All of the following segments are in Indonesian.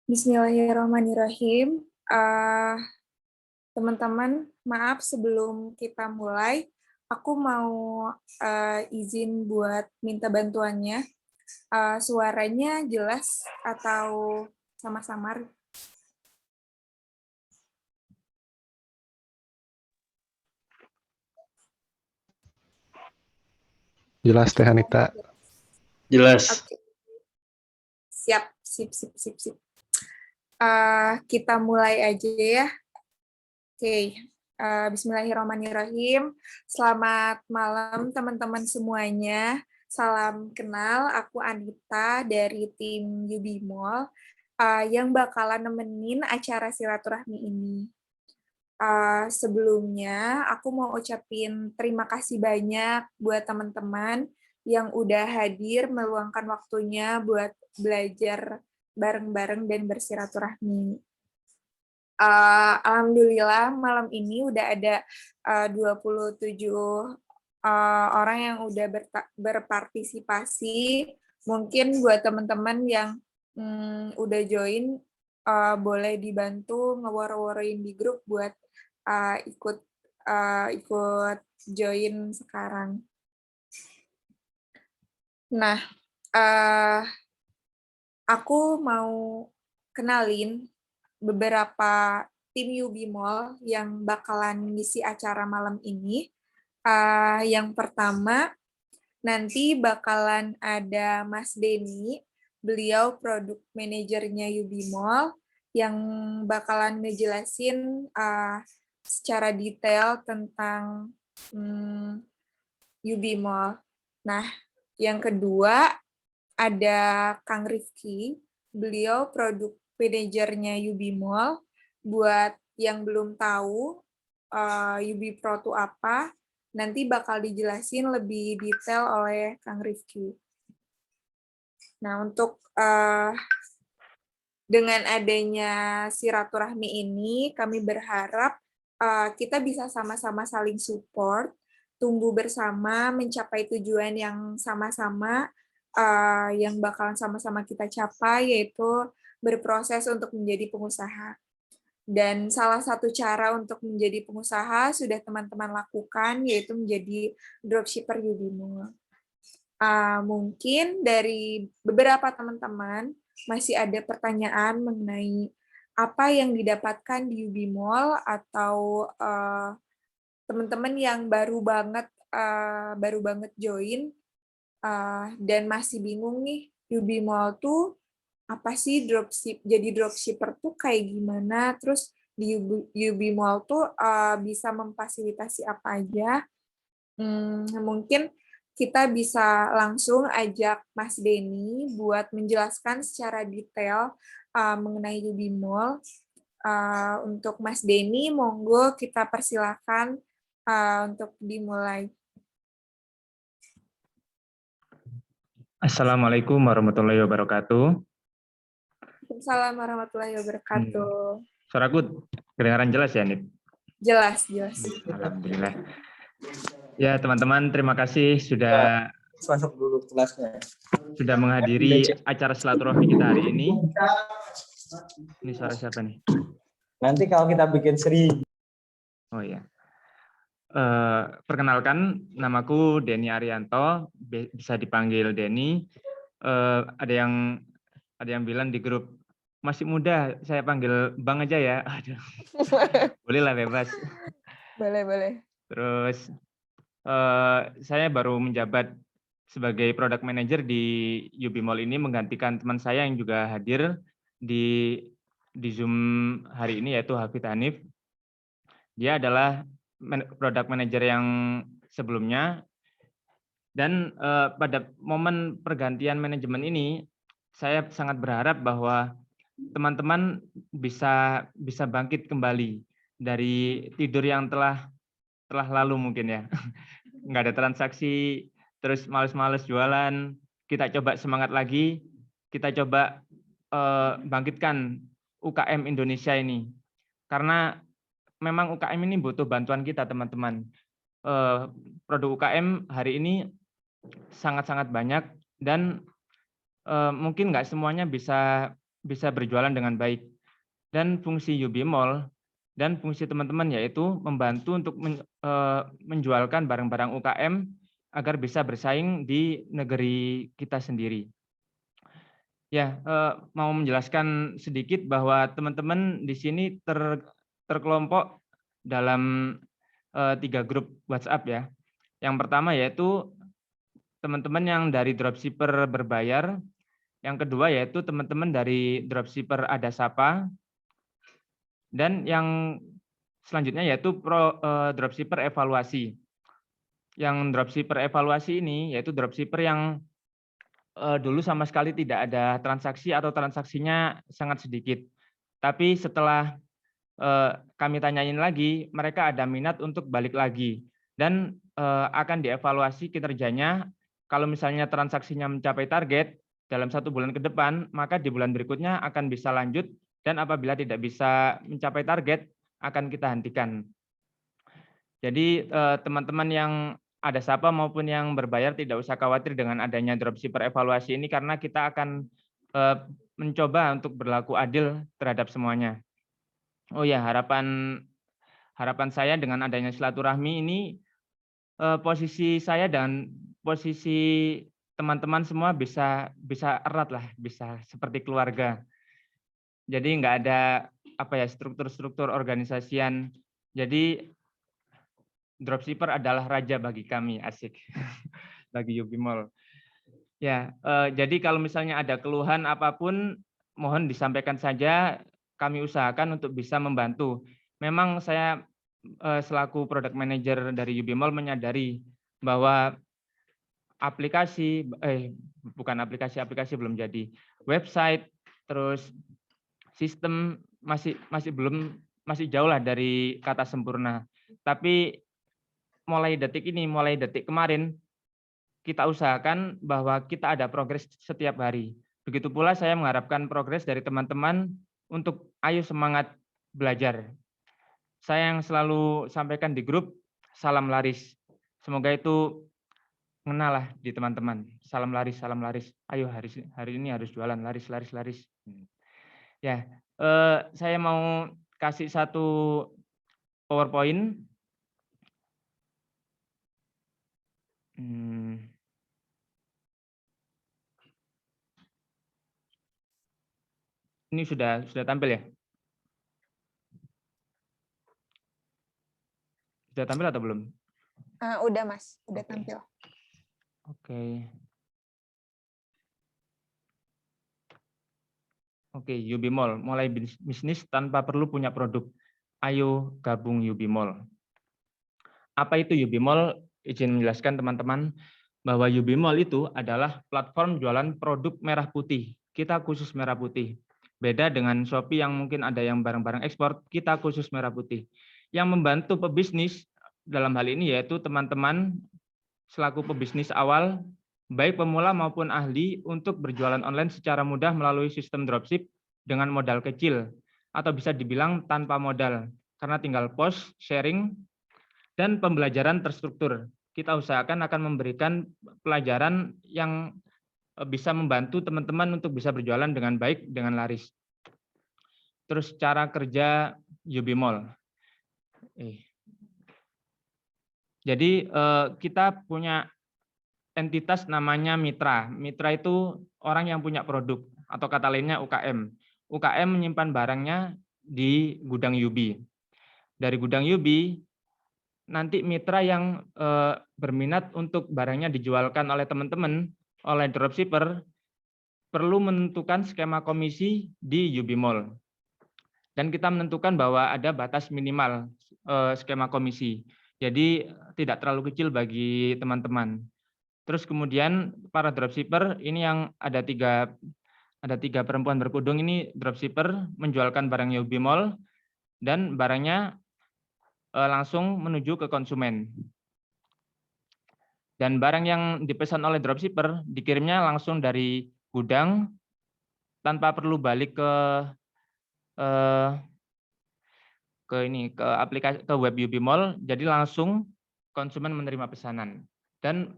Bismillahirrahmanirrahim. Teman-teman, maaf sebelum kita mulai, aku mau izin buat minta bantuannya. Suaranya jelas atau samar-samar? Jelas, Teh Anita. Jelas. Oke. Siap, sip. Kita mulai aja ya. Oke. Bismillahirrahmanirrahim. Selamat malam teman-teman semuanya. Salam kenal, aku Anita dari tim Yubimol yang bakalan nemenin acara silaturahmi ini. Sebelumnya, aku mau ucapin terima kasih banyak buat teman-teman yang udah hadir meluangkan waktunya buat belajar bareng-bareng dan bersilaturahmi. Alhamdulillah malam ini udah ada 27 orang yang udah berpartisipasi. Mungkin buat teman-teman yang udah join, boleh dibantu ngewar-warin di grup buat ikut join sekarang. Nah, aku mau kenalin beberapa tim Yubimol yang bakalan ngisi acara malam ini. Yang pertama, nanti bakalan ada Mas Denny, beliau produk manajernya Yubimol, yang bakalan ngejelasin secara detail tentang Yubimol. Nah, yang kedua ada Kang Rifki, beliau produk manajernya Yubimol. Buat yang belum tahu Yubipro itu apa, nanti bakal dijelasin lebih detail oleh Kang Rifki. Nah, untuk dengan adanya silaturahmi ini, kami berharap kita bisa sama-sama saling support, tumbuh bersama, mencapai tujuan yang sama-sama, yang bakalan sama-sama kita capai, yaitu berproses untuk menjadi pengusaha. Dan salah satu cara untuk menjadi pengusaha sudah teman-teman lakukan, yaitu menjadi dropshipper Yubimol. Mungkin dari beberapa teman-teman masih ada pertanyaan mengenai apa yang didapatkan di Yubimol, atau teman-teman yang baru banget join dan masih bingung nih, Yubimol tuh apa sih, jadi dropshipper tuh kayak gimana, terus di Yubimol tuh bisa memfasilitasi apa aja. Mungkin kita bisa langsung ajak Mas Denny buat menjelaskan secara detail mengenai Yubimol. Untuk Mas Denny, monggo kita persilakan untuk dimulai. Assalamualaikum warahmatullahi wabarakatuh. Waalaikumsalam warahmatullahi wabarakatuh. Suaraku kedengaran jelas ya, Nip? Jelas. Alhamdulillah. Ya, teman-teman, terima kasih sudah Masuk dulu kelasnya. Sudah menghadiri acara silaturahmi kita hari ini. Ini suara siapa nih? Nanti kalau kita bikin seri. Oh ya. Perkenalkan, namaku Denny Arianto, bisa dipanggil Denny. Ada yang bilang di grup, masih muda, saya panggil Bang aja ya. Aduh, boleh lah bebas. Boleh, boleh. Terus saya baru menjabat sebagai product manager di UB Mall ini, menggantikan teman saya yang juga hadir di Zoom hari ini, yaitu Hafid Hanif. Dia adalah product manager yang sebelumnya, dan pada momen pergantian manajemen ini, saya sangat berharap bahwa teman-teman bisa bangkit kembali dari tidur yang telah lalu mungkin ya. Nggak ada transaksi, terus males-males jualan. Kita coba semangat lagi, kita coba bangkitkan UKM Indonesia ini. Karena memang UKM ini butuh bantuan kita, teman-teman. Produk UKM hari ini sangat-sangat banyak, dan mungkin nggak semuanya bisa berjualan dengan baik. Dan fungsi UB Mall dan fungsi teman-teman yaitu membantu untuk menjualkan barang-barang UKM agar bisa bersaing di negeri kita sendiri. Ya, mau menjelaskan sedikit bahwa teman-teman di sini terkelompok dalam 3 grup WhatsApp ya. Yang pertama yaitu teman-teman yang dari dropshipper berbayar, yang kedua yaitu teman-teman dari dropshipper Adasapa, dan yang selanjutnya yaitu dropshipper evaluasi. Yang dropshipper evaluasi ini yaitu dropshipper yang dulu sama sekali tidak ada transaksi atau transaksinya sangat sedikit. Tapi setelah kami tanyain lagi, mereka ada minat untuk balik lagi. Dan akan dievaluasi kinerjanya. Kalau misalnya transaksinya mencapai target dalam 1 bulan ke depan, maka di bulan berikutnya akan bisa lanjut, dan apabila tidak bisa mencapai target, akan kita hentikan. Jadi teman-teman yang Adasapa maupun yang berbayar tidak usah khawatir dengan adanya dropshipper evaluasi ini, karena kita akan mencoba untuk berlaku adil terhadap semuanya. Oh ya, harapan saya dengan adanya silaturahmi ini, posisi saya dan posisi teman-teman semua bisa erat lah, bisa seperti keluarga. Jadi nggak ada struktur-struktur organisasian. Jadi dropshipper adalah raja bagi kami, asik. Bagi UB Mall. Ya, jadi kalau misalnya ada keluhan apapun, mohon disampaikan saja, kami usahakan untuk bisa membantu. Memang saya selaku product manager dari UB Mall menyadari bahwa bukan aplikasi belum jadi, website, terus sistem masih jauh lah dari kata sempurna. Tapi mulai detik kemarin, kita usahakan bahwa kita ada progres setiap hari. Begitu pula saya mengharapkan progres dari teman-teman untuk ayo semangat belajar. Saya yang selalu sampaikan di grup, salam laris. Semoga itu mengenal lah di teman-teman. Salam laris, salam laris. Ayo hari ini harus jualan, laris, laris, laris. Ya, saya mau kasih satu PowerPoint. Ini sudah tampil ya? Sudah tampil atau belum? Udah Mas, udah tampil. Oke, UB Mall, mulai bisnis tanpa perlu punya produk. Ayo gabung UB Mall. Apa itu UB Mall? Izin menjelaskan teman-teman bahwa UB Mall itu adalah platform jualan produk merah putih. Kita khusus merah putih. Beda dengan Shopee yang mungkin ada yang barang-barang ekspor, kita khusus merah putih. Yang membantu pebisnis dalam hal ini yaitu teman-teman selaku pebisnis awal, baik pemula maupun ahli, untuk berjualan online secara mudah melalui sistem dropship dengan modal kecil, atau bisa dibilang tanpa modal, karena tinggal post, sharing, dan pembelajaran terstruktur. Kita usahakan akan memberikan pelajaran yang bisa membantu teman-teman untuk bisa berjualan dengan baik, dengan laris. Terus cara kerja UB Mall. Jadi kita punya entitas namanya mitra. Mitra itu orang yang punya produk, atau kata lainnya UKM. UKM menyimpan barangnya di gudang Yubi. Dari gudang Yubi, nanti mitra yang berminat untuk barangnya dijualkan oleh teman-teman, oleh dropshipper, perlu menentukan skema komisi di Yubi Mall. Dan kita menentukan bahwa ada batas minimal skema komisi. Jadi tidak terlalu kecil bagi teman-teman. Terus kemudian para dropshipper ini yang ada tiga perempuan berkudung ini dropshipper menjualkan barang Yubi Mall dan barangnya langsung menuju ke konsumen. Dan barang yang dipesan oleh dropshipper dikirimnya langsung dari gudang tanpa perlu balik ke aplikasi ke web Yubi Mall, jadi langsung konsumen menerima pesanan. Dan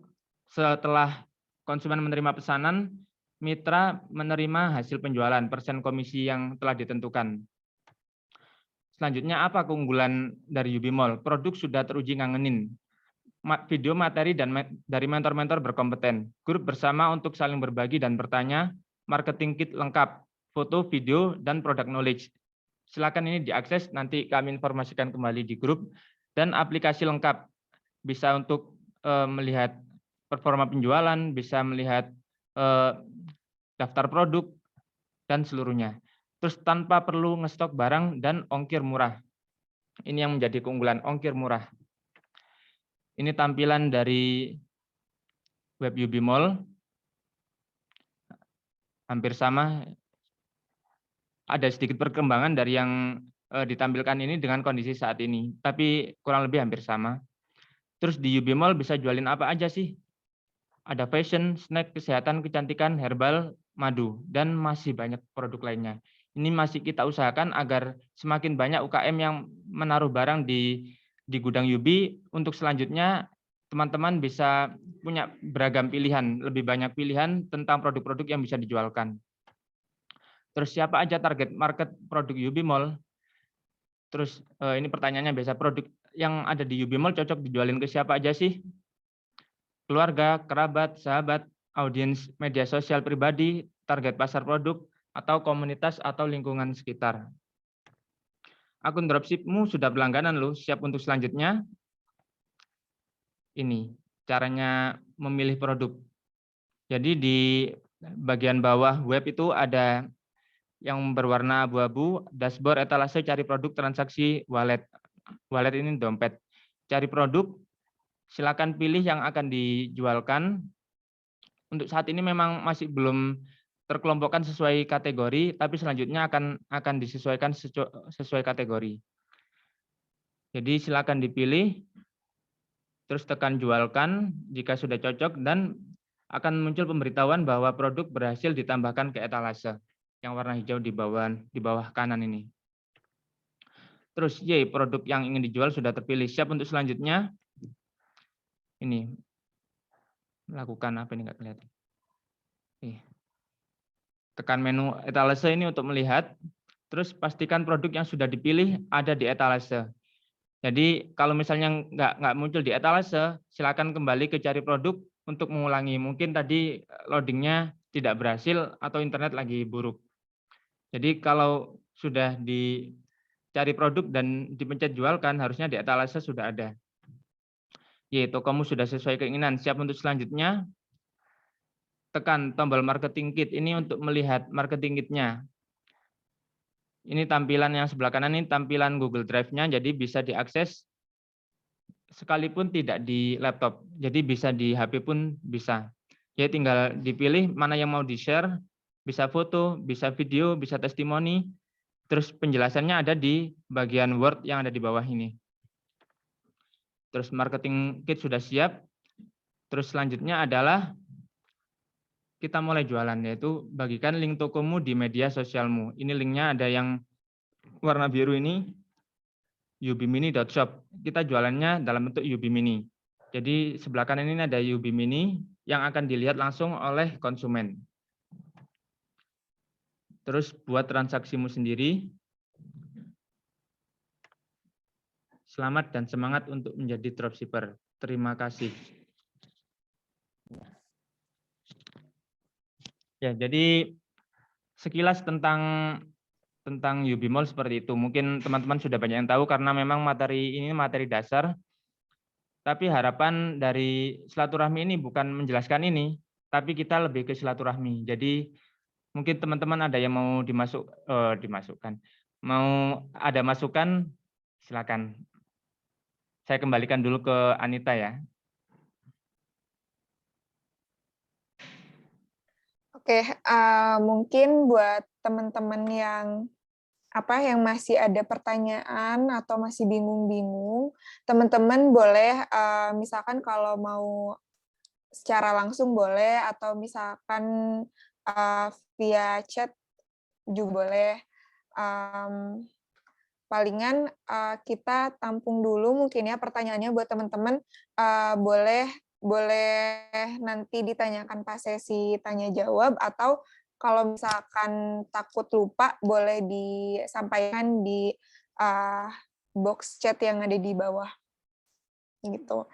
setelah konsumen menerima pesanan, mitra menerima hasil penjualan persen komisi yang telah ditentukan. Selanjutnya apa keunggulan dari Yubi Mall? Produk sudah teruji ngangenin. Video materi dan dari mentor-mentor berkompeten. Grup bersama untuk saling berbagi dan bertanya, marketing kit lengkap, foto, video, dan product knowledge. Silakan ini diakses, nanti kami informasikan kembali di grup. Dan aplikasi lengkap, bisa untuk melihat performa penjualan, bisa melihat daftar produk, dan seluruhnya. Terus tanpa perlu ngestok barang dan ongkir murah. Ini yang menjadi keunggulan, ongkir murah. Ini tampilan dari web Yubi Mall. Hampir sama. Ada sedikit perkembangan dari yang ditampilkan ini dengan kondisi saat ini. Tapi kurang lebih hampir sama. Terus di Yubi Mall bisa jualin apa aja sih? Ada fashion, snack, kesehatan, kecantikan, herbal, madu, dan masih banyak produk lainnya. Ini masih kita usahakan agar semakin banyak UKM yang menaruh barang di gudang Yubi. Untuk selanjutnya teman-teman bisa punya beragam pilihan, lebih banyak pilihan tentang produk-produk yang bisa dijualkan. Terus siapa aja target market produk Yubi Mall? Terus ini pertanyaannya biasa, produk yang ada di Yubi Mall cocok dijualin ke siapa aja sih? Keluarga, kerabat, sahabat, audiens media sosial pribadi, target pasar produk, atau komunitas atau lingkungan sekitar. Akun dropshipmu sudah berlangganan loh, siap untuk selanjutnya. Ini caranya memilih produk. Jadi di bagian bawah web itu ada yang berwarna abu-abu, dashboard, etalase, cari produk, transaksi, wallet. Wallet ini dompet. Cari produk, silakan pilih yang akan dijualkan. Untuk saat ini memang masih belum terkelompokkan sesuai kategori, tapi selanjutnya akan disesuaikan sesuai kategori. Jadi silakan dipilih, terus tekan jualkan jika sudah cocok, dan akan muncul pemberitahuan bahwa produk berhasil ditambahkan ke etalase yang warna hijau di bawah kanan ini. Terus produk yang ingin dijual sudah terpilih, siap untuk selanjutnya. Ini melakukan apa ini, nggak kelihatan. Tekan menu etalase ini untuk melihat, terus pastikan produk yang sudah dipilih ada di etalase. Jadi kalau misalnya nggak muncul di etalase, silakan kembali ke cari produk untuk mengulangi. Mungkin tadi loadingnya tidak berhasil atau internet lagi buruk. Jadi kalau sudah dicari produk dan dipencet jualkan, harusnya di etalase sudah ada. Tokomu sudah sesuai keinginan, siap untuk selanjutnya. Tekan tombol marketing kit ini untuk melihat marketing kitnya. Ini tampilan yang sebelah kanan ini tampilan Google Drive-nya, jadi bisa diakses sekalipun tidak di laptop. Jadi bisa di HP pun bisa. Ya tinggal dipilih mana yang mau di-share, bisa foto, bisa video, bisa testimoni. Terus penjelasannya ada di bagian Word yang ada di bawah ini. Terus marketing kit sudah siap. Terus selanjutnya adalah kita mulai jualan, yaitu bagikan link tokomu di media sosialmu. Ini linknya ada yang warna biru ini, yubimini.shop. Kita jualannya dalam bentuk Yubi Mini. Jadi sebelah kanan ini ada Yubi Mini yang akan dilihat langsung oleh konsumen. Terus buat transaksimu sendiri. Selamat dan semangat untuk menjadi dropshipper. Terima kasih. Ya, jadi sekilas tentang tentang Ubimall seperti itu. Mungkin teman-teman sudah banyak yang tahu karena memang materi ini materi dasar. Tapi harapan dari silaturahmi ini bukan menjelaskan ini, tapi kita lebih ke silaturahmi. Jadi mungkin teman-teman ada yang mau dimasukkan, mau ada masukan, silakan. Saya kembalikan dulu ke Anita ya. Oke, mungkin buat teman-teman yang masih ada pertanyaan atau masih bingung-bingung, teman-teman boleh misalkan kalau mau secara langsung boleh atau misalkan via chat juga boleh. Palingan kita tampung dulu mungkin ya pertanyaannya buat teman-teman, boleh nanti ditanyakan pas sesi tanya jawab, atau kalau misalkan takut lupa boleh disampaikan di box chat yang ada di bawah gitu.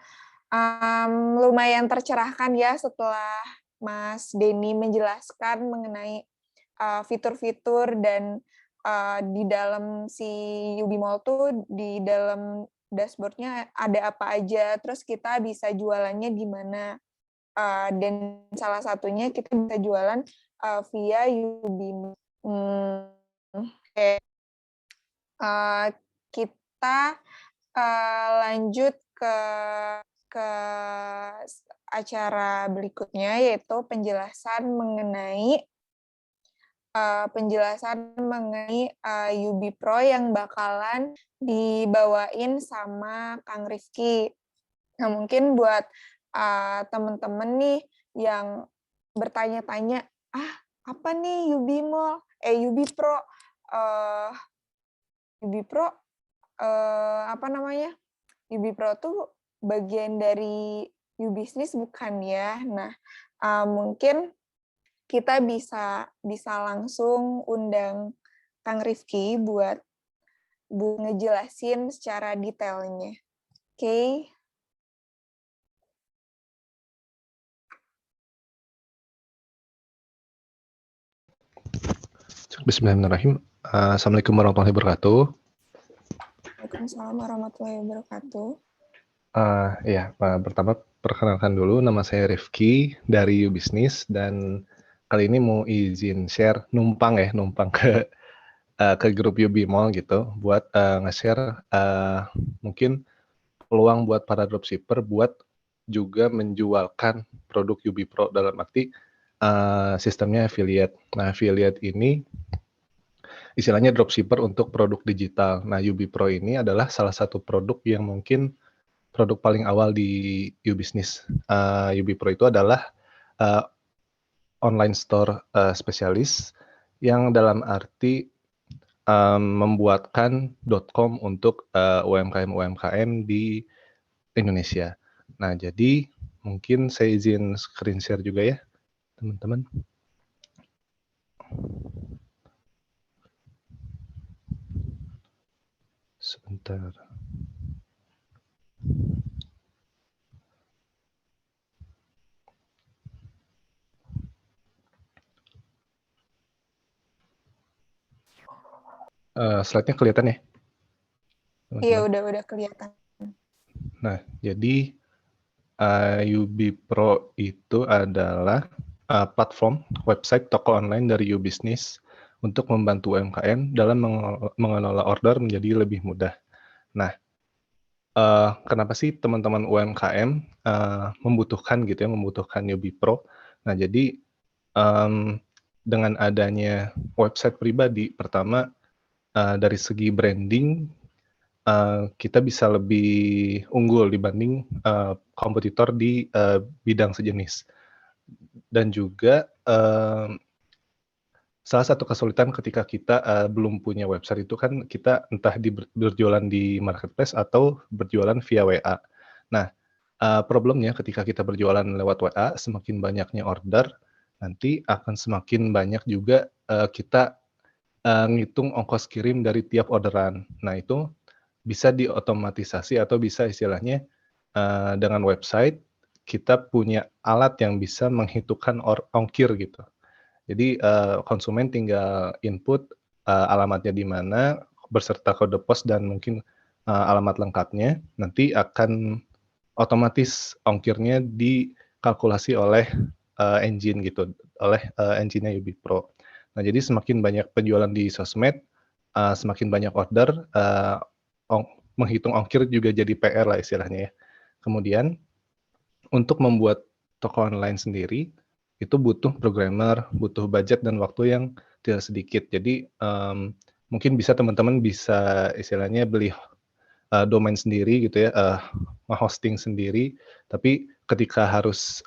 Lumayan tercerahkan ya setelah Mas Denny menjelaskan mengenai fitur-fitur dan di dalam si Ubimall tuh di dalam dashboard-nya ada apa aja, terus kita bisa jualannya di mana, dan salah satunya kita bisa jualan via Ubimall. Oke. Kita lanjut ke acara berikutnya, yaitu penjelasan mengenai Ubipro yang bakalan dibawain sama Kang Rifki. Nah, mungkin buat teman-teman nih yang bertanya-tanya, apa nih Ubipro? Ubipro Ubipro tuh bagian dari Ubisnis bukan ya? Nah, mungkin kita bisa langsung undang Kang Rifki buat ngejelasin secara detailnya. Oke. Bismillahirrahmanirrahim. Assalamualaikum warahmatullahi wabarakatuh. Waalaikumsalam warahmatullahi wabarakatuh. Pertama perkenalkan dulu, nama saya Rifki dari Ubisnis, dan kali ini mau izin share numpang ke grup Ubimall gitu, buat nge-share mungkin peluang buat para dropshipper buat juga menjualkan produk Ubipro, dalam arti sistemnya affiliate. Nah, affiliate ini istilahnya dropshipper untuk produk digital. Nah, Ubipro ini adalah salah satu produk yang mungkin produk paling awal di Ubisnis. Ubipro itu adalah online store spesialis yang dalam arti membuatkan .com untuk UMKM di Indonesia. Nah, jadi mungkin saya izin screen share juga ya, teman-teman. Sebentar. Slide-nya kelihatan ya? Iya, udah kelihatan. Nah, jadi Ubipro itu adalah platform website toko online dari Ubisnis untuk membantu UMKM dalam mengelola order menjadi lebih mudah. Nah, kenapa sih teman-teman UMKM membutuhkan Ubipro? Nah, jadi dengan adanya website pribadi, pertama dari segi branding kita bisa lebih unggul dibanding kompetitor di bidang sejenis. Dan juga salah satu kesulitan ketika kita belum punya website itu kan kita entah berjualan di marketplace atau berjualan via WA. Nah, problemnya ketika kita berjualan lewat WA, semakin banyaknya order, nanti akan semakin banyak juga kita ngitung ongkos kirim dari tiap orderan. Nah, itu bisa diotomatisasi atau bisa istilahnya dengan website kita punya alat yang bisa menghitungkan ongkir gitu. Jadi konsumen tinggal input alamatnya di mana, beserta kode pos dan mungkin, alamat lengkapnya, nanti akan otomatis ongkirnya dikalkulasi oleh, engine gitu, oleh, engine-nya Yubi Pro. Nah, jadi semakin banyak penjualan di sosmed, semakin banyak order, ong menghitung ongkir juga jadi PR lah istilahnya ya. Kemudian untuk membuat toko online sendiri, itu butuh programmer, butuh budget dan waktu yang tidak sedikit. Jadi, mungkin teman-teman bisa istilahnya beli, domain sendiri gitu ya, nge-hosting sendiri, tapi ketika harus,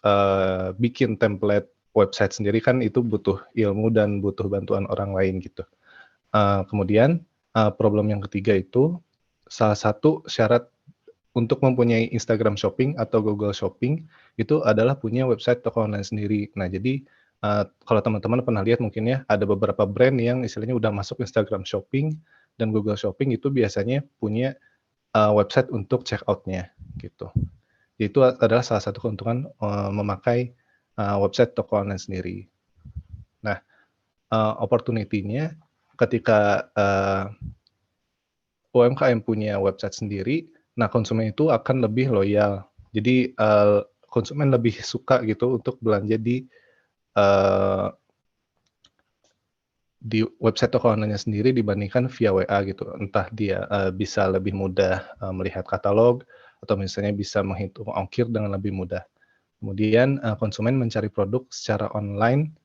bikin template website sendiri kan itu butuh ilmu dan butuh bantuan orang lain gitu. Kemudian, problem yang ketiga itu, salah satu syarat untuk mempunyai Instagram Shopping atau Google Shopping, itu adalah punya website toko online sendiri. Nah, jadi, kalau teman-teman pernah lihat mungkin ya, ada beberapa brand yang istilahnya udah masuk Instagram Shopping dan Google Shopping itu biasanya punya, website untuk checkout-nya, gitu. Itu adalah salah satu keuntungan, memakai, website toko online sendiri. Nah, opportunity-nya ketika, UMKM punya website sendiri, nah konsumen itu akan lebih loyal. Jadi, konsumen lebih suka gitu untuk belanja eee, di website toko online-nya sendiri dibandingkan via WA gitu. Entah dia, bisa lebih mudah, melihat katalog atau misalnya bisa menghitung ongkir dengan lebih mudah. Kemudian, konsumen mencari produk secara online,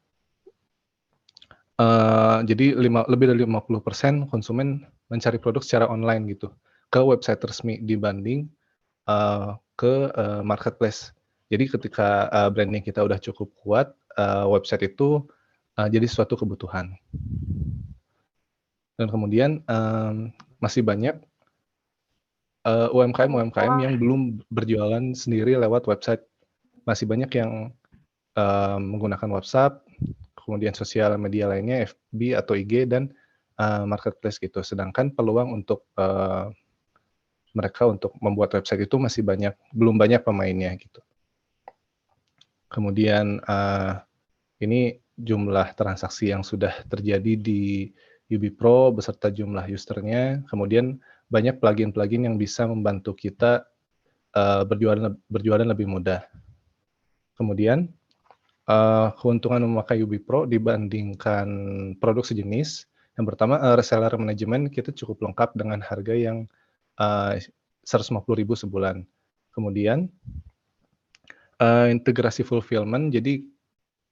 jadi lebih dari 50% konsumen mencari produk secara online gitu, ke website resmi dibanding ke, marketplace. Jadi ketika, branding kita udah cukup kuat, website itu, jadi suatu kebutuhan. Dan kemudian, masih banyak, UMKM yang belum berjualan sendiri lewat website. Masih banyak yang, menggunakan WhatsApp, kemudian sosial media lainnya, FB atau IG dan, marketplace gitu. Sedangkan peluang untuk, mereka untuk membuat website itu belum banyak pemainnya gitu. Kemudian, ini jumlah transaksi yang sudah terjadi di Yubi Pro beserta jumlah user-nya, kemudian banyak plugin-plugin yang bisa membantu kita, berjualan lebih mudah. Kemudian, keuntungan memakai Yubi Pro dibandingkan produk sejenis, yang pertama, reseller manajemen kita cukup lengkap dengan harga yang, 150.000 sebulan. Kemudian, integrasi fulfillment, jadi,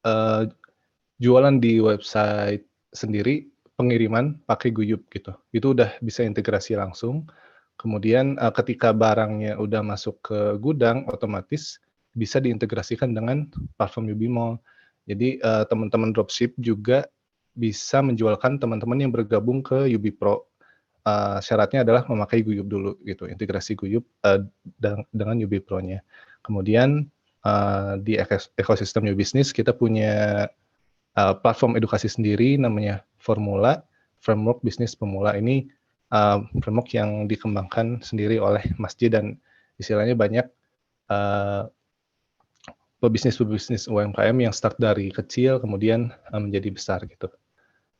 eee, jualan di website sendiri, pengiriman pakai Guyup gitu. Itu udah bisa integrasi langsung. Kemudian, ketika barangnya udah masuk ke gudang, otomatis bisa diintegrasikan dengan platform Yubi Mall. Jadi, teman-teman dropship juga bisa menjualkan teman-teman yang bergabung ke Yubi Pro. Syaratnya adalah memakai Guyup dulu gitu, integrasi Guyup, dengan Yubi Pro-nya. Kemudian, di ekosistem Yubi Bisnis kita punya, platform edukasi sendiri namanya Formula, Framework Bisnis Pemula. Ini, framework yang dikembangkan sendiri oleh Mas J dan istilahnya banyak, eee, pebisnis UMKM yang start dari kecil kemudian, menjadi besar gitu.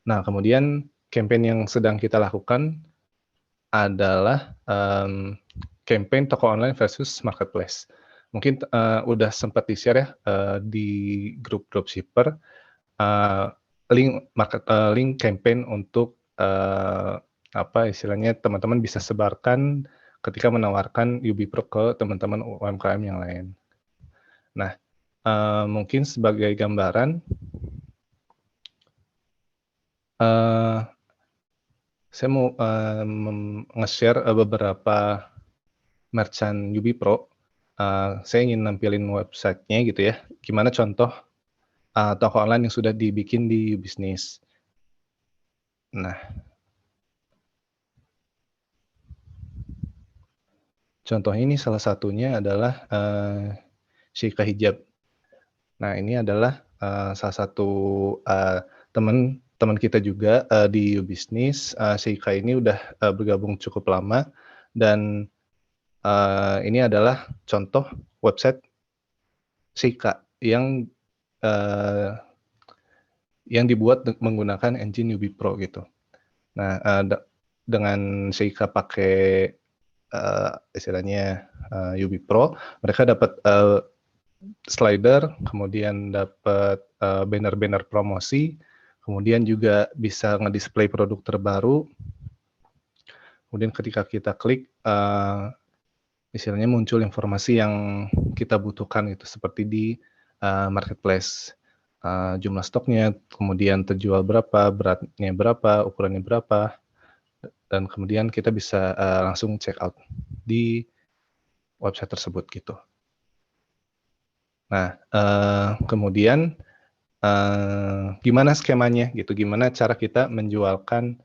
Nah, kemudian campaign yang sedang kita lakukan adalah, campaign toko online versus marketplace. Mungkin, udah sempat di-share ya, di grup dropshipper, eee, link campaign untuk, apa istilahnya, teman-teman bisa sebarkan ketika menawarkan Yubi Pro ke teman-teman UMKM yang lain. Nah, mungkin sebagai gambaran, eee, saya mau, nge-share, beberapa merchant Yubi Pro. Saya ingin nampilin website-nya gitu ya, gimana contoh, toko online yang sudah dibikin di bisnis. Nah, contoh ini salah satunya adalah, Sheikha Hijab. Nah, ini adalah, salah satu, teman kita juga, di Ubisnis. Sheikha ini udah, bergabung cukup lama dan, ini adalah contoh website Sheikha eee, yang dibuat menggunakan engine Yubi Pro gitu. Nah, dengan Sheikha pakai istilahnya UB Pro, mereka dapat slider, kemudian dapat banner-banner promosi, kemudian juga bisa ngedisplay produk terbaru. Kemudian ketika kita klik, istilahnya muncul informasi yang kita butuhkan itu seperti di marketplace, jumlah stoknya, kemudian terjual berapa, beratnya berapa, ukurannya berapa, dan kemudian kita bisa langsung check out di website tersebut gitu. Nah, kemudian gimana skemanya gitu, gimana cara kita menjualkan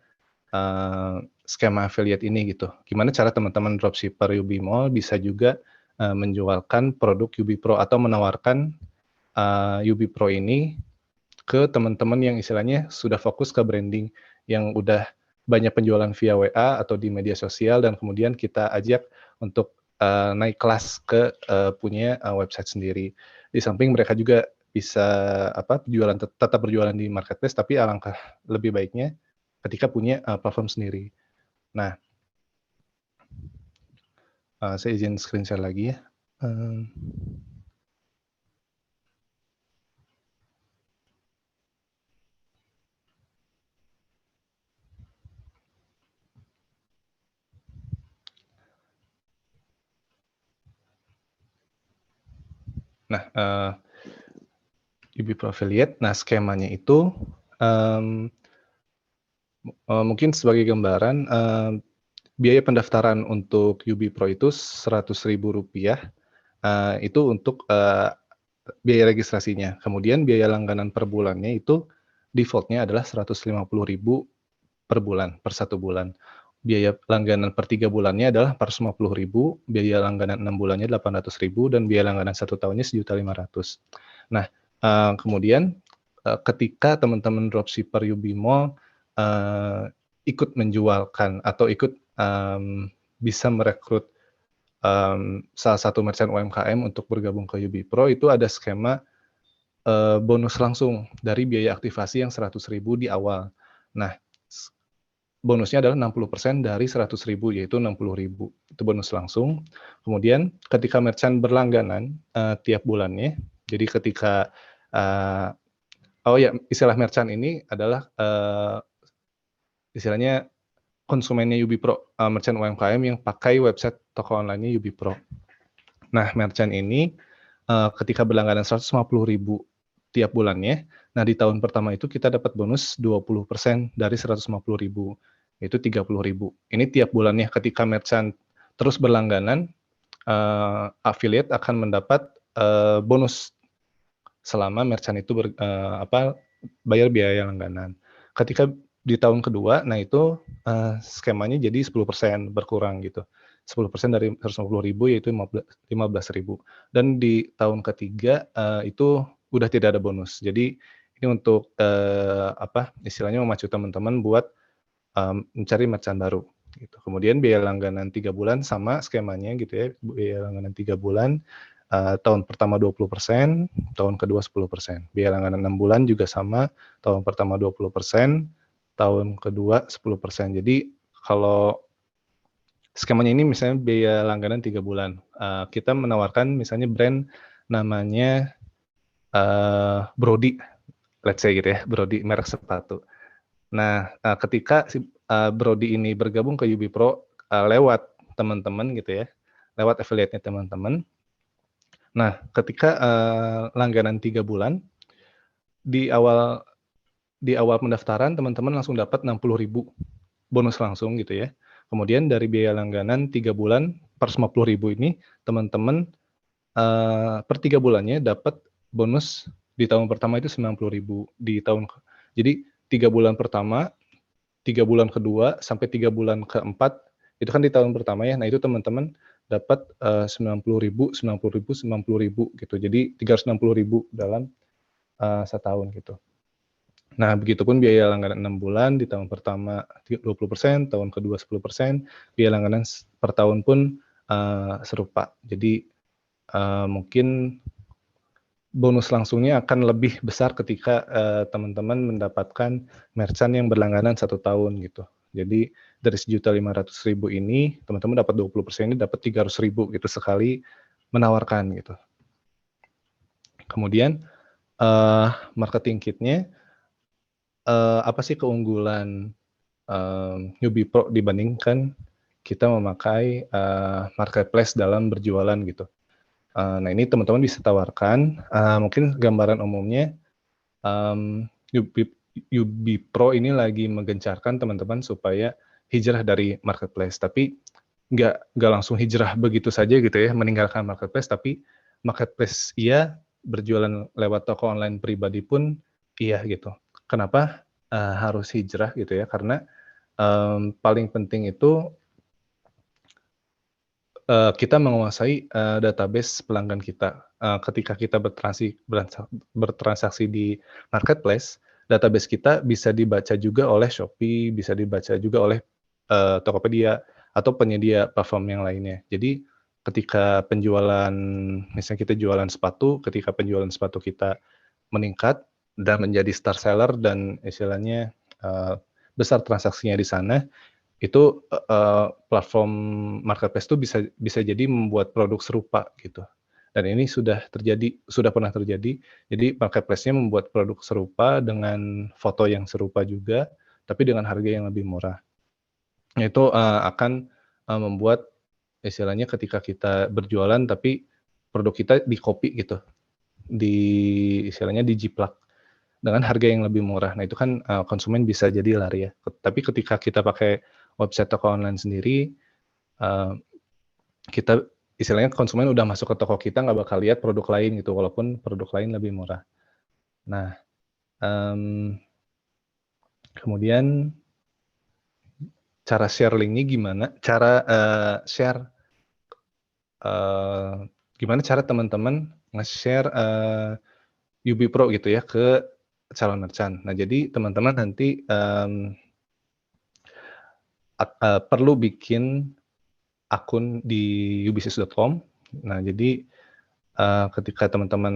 skema affiliate ini gitu. Gimana cara teman-teman dropshipper UB Mall bisa juga menjualkan produk UB Pro atau menawarkan UB Pro ini ke teman-teman yang istilahnya sudah fokus ke branding, yang udah banyak penjualan via WA atau di media sosial, dan kemudian kita ajak untuk naik kelas ke punya website sendiri. Di samping mereka juga bisa tetap berjualan di marketplace, tapi alangkah lebih baiknya ketika punya platform sendiri. Nah, saya izin screen share lagi ya. Nah, UB Pro Affiliate, nah skemanya itu mungkin sebagai gambaran, biaya pendaftaran untuk UB Pro itu Rp100.000, itu untuk biaya registrasinya. Kemudian biaya langganan per bulannya itu default-nya adalah Rp150.000 per bulan, per 1 bulan. Biaya langganan per 3 bulannya adalah Rp450.000, biaya langganan 6 bulannya Rp800.000, dan biaya langganan 1 tahunnya Rp1.500.000. Nah, kemudian ketika teman-teman dropshipper UB Mall ikut menjualkan atau ikut bisa merekrut salah satu merchant UMKM untuk bergabung ke UB Pro, itu ada skema bonus langsung dari biaya aktivasi yang Rp100.000 di awal. Nah, bonusnya adalah 60% dari Rp100.000, yaitu Rp60.000. Itu bonus langsung. Kemudian ketika merchant berlangganan tiap bulannya, jadi ketika istilah merchant ini adalah istilahnya konsumennya UB Pro, merchant UMKM yang pakai website toko online-nya UB Pro. Nah, merchant ini ketika berlangganan Rp150.000 tiap bulannya, nah di tahun pertama itu kita dapat bonus 20% dari Rp150.000, yaitu Rp30.000. Ini tiap bulannya. Ketika merchant terus berlangganan, affiliate akan mendapat bonus selama merchant itu bayar biaya langganan. Ketika di tahun kedua, nah itu skemanya jadi 10% berkurang gitu. 10% dari Rp150.000 yaitu Rp15.000. Dan di tahun ketiga itu udah tidak ada bonus. Jadi ini untuk istilahnya memacu teman-teman buat mencari merchant baru gitu. Kemudian biaya langganan 3 bulan sama skemanya gitu ya. Biaya langganan 3 bulan tahun pertama 20%, tahun kedua 10%. Biaya langganan 6 bulan juga sama, tahun pertama 20%, tahun kedua 10%. Jadi kalau skemanya ini misalnya biaya langganan 3 bulan, kita menawarkan misalnya brand namanya Brody, let's say gitu ya, Brody, merek sepatu. Nah, ketika si Brody ini bergabung ke UB Pro lewat teman-teman gitu ya, lewat affiliate-nya teman-teman. Nah, ketika langganan 3 bulan, di awal pendaftaran teman-teman langsung dapat Rp60.000 bonus langsung gitu ya. Kemudian dari biaya langganan 3 bulan per Rp50.000 ini, teman-teman per 3 bulannya dapat bonus di tahun pertama itu Rp90.000. Jadi 3 bulan pertama, 3 bulan kedua, sampai 3 bulan keempat, itu kan di tahun pertama ya. Nah itu teman-teman dapat Rp90.000, Rp90.000, Rp90.000 gitu. Jadi Rp360.000 dalam setahun gitu. Nah, begitupun biaya langganan 6 bulan, di tahun pertama 20%, tahun kedua 10%, biaya langganan per tahun pun serupa. Jadi mungkin bonus langsungnya akan lebih besar ketika teman-teman mendapatkan merchant yang berlangganan 1 tahun gitu. Jadi dari 1.500.000 ini teman-teman dapat 20% ini dapat 300.000 gitu sekali menawarkan gitu. Kemudian marketing kitnya apa sih keunggulan Yubi Pro dibandingkan kita memakai marketplace dalam berjualan gitu. Nah ini teman-teman bisa tawarkan mungkin gambaran umumnya Yubi Pro ini lagi menggencarkan teman-teman supaya hijrah dari marketplace, tapi nggak langsung hijrah begitu saja gitu ya, meninggalkan marketplace, tapi marketplace iya, berjualan lewat toko online pribadi pun iya gitu. Kenapa harus hijrah gitu ya? Karena paling penting itu kita menguasai database pelanggan kita. Ketika kita bertransaksi di marketplace, database kita bisa dibaca juga oleh Shopee, bisa dibaca juga oleh Tokopedia atau penyedia platform yang lainnya. Jadi ketika penjualan, misalnya kita jualan sepatu, ketika penjualan sepatu kita meningkat dan menjadi star seller dan istilahnya besar transaksinya di sana, itu platform marketplace itu bisa jadi membuat produk serupa gitu. Dan ini sudah pernah terjadi. Jadi marketplace-nya membuat produk serupa dengan foto yang serupa juga, tapi dengan harga yang lebih murah. Itu akan membuat istilahnya ketika kita berjualan tapi produk kita di-copy gitu, istilahnya dijiplak dengan harga yang lebih murah. Nah itu kan konsumen bisa jadi lari ya. Tapi ketika kita pakai website toko online sendiri, kita istilahnya konsumen udah masuk ke toko kita nggak bakal lihat produk lain gitu, walaupun produk lain lebih murah. Nah, kemudian cara share link-nya gimana? Gimana cara teman-teman nge-share Yubi Pro gitu ya ke calon merchant. Nah jadi teman-teman nanti perlu bikin akun di ubisnis.com. Nah, jadi ketika teman-teman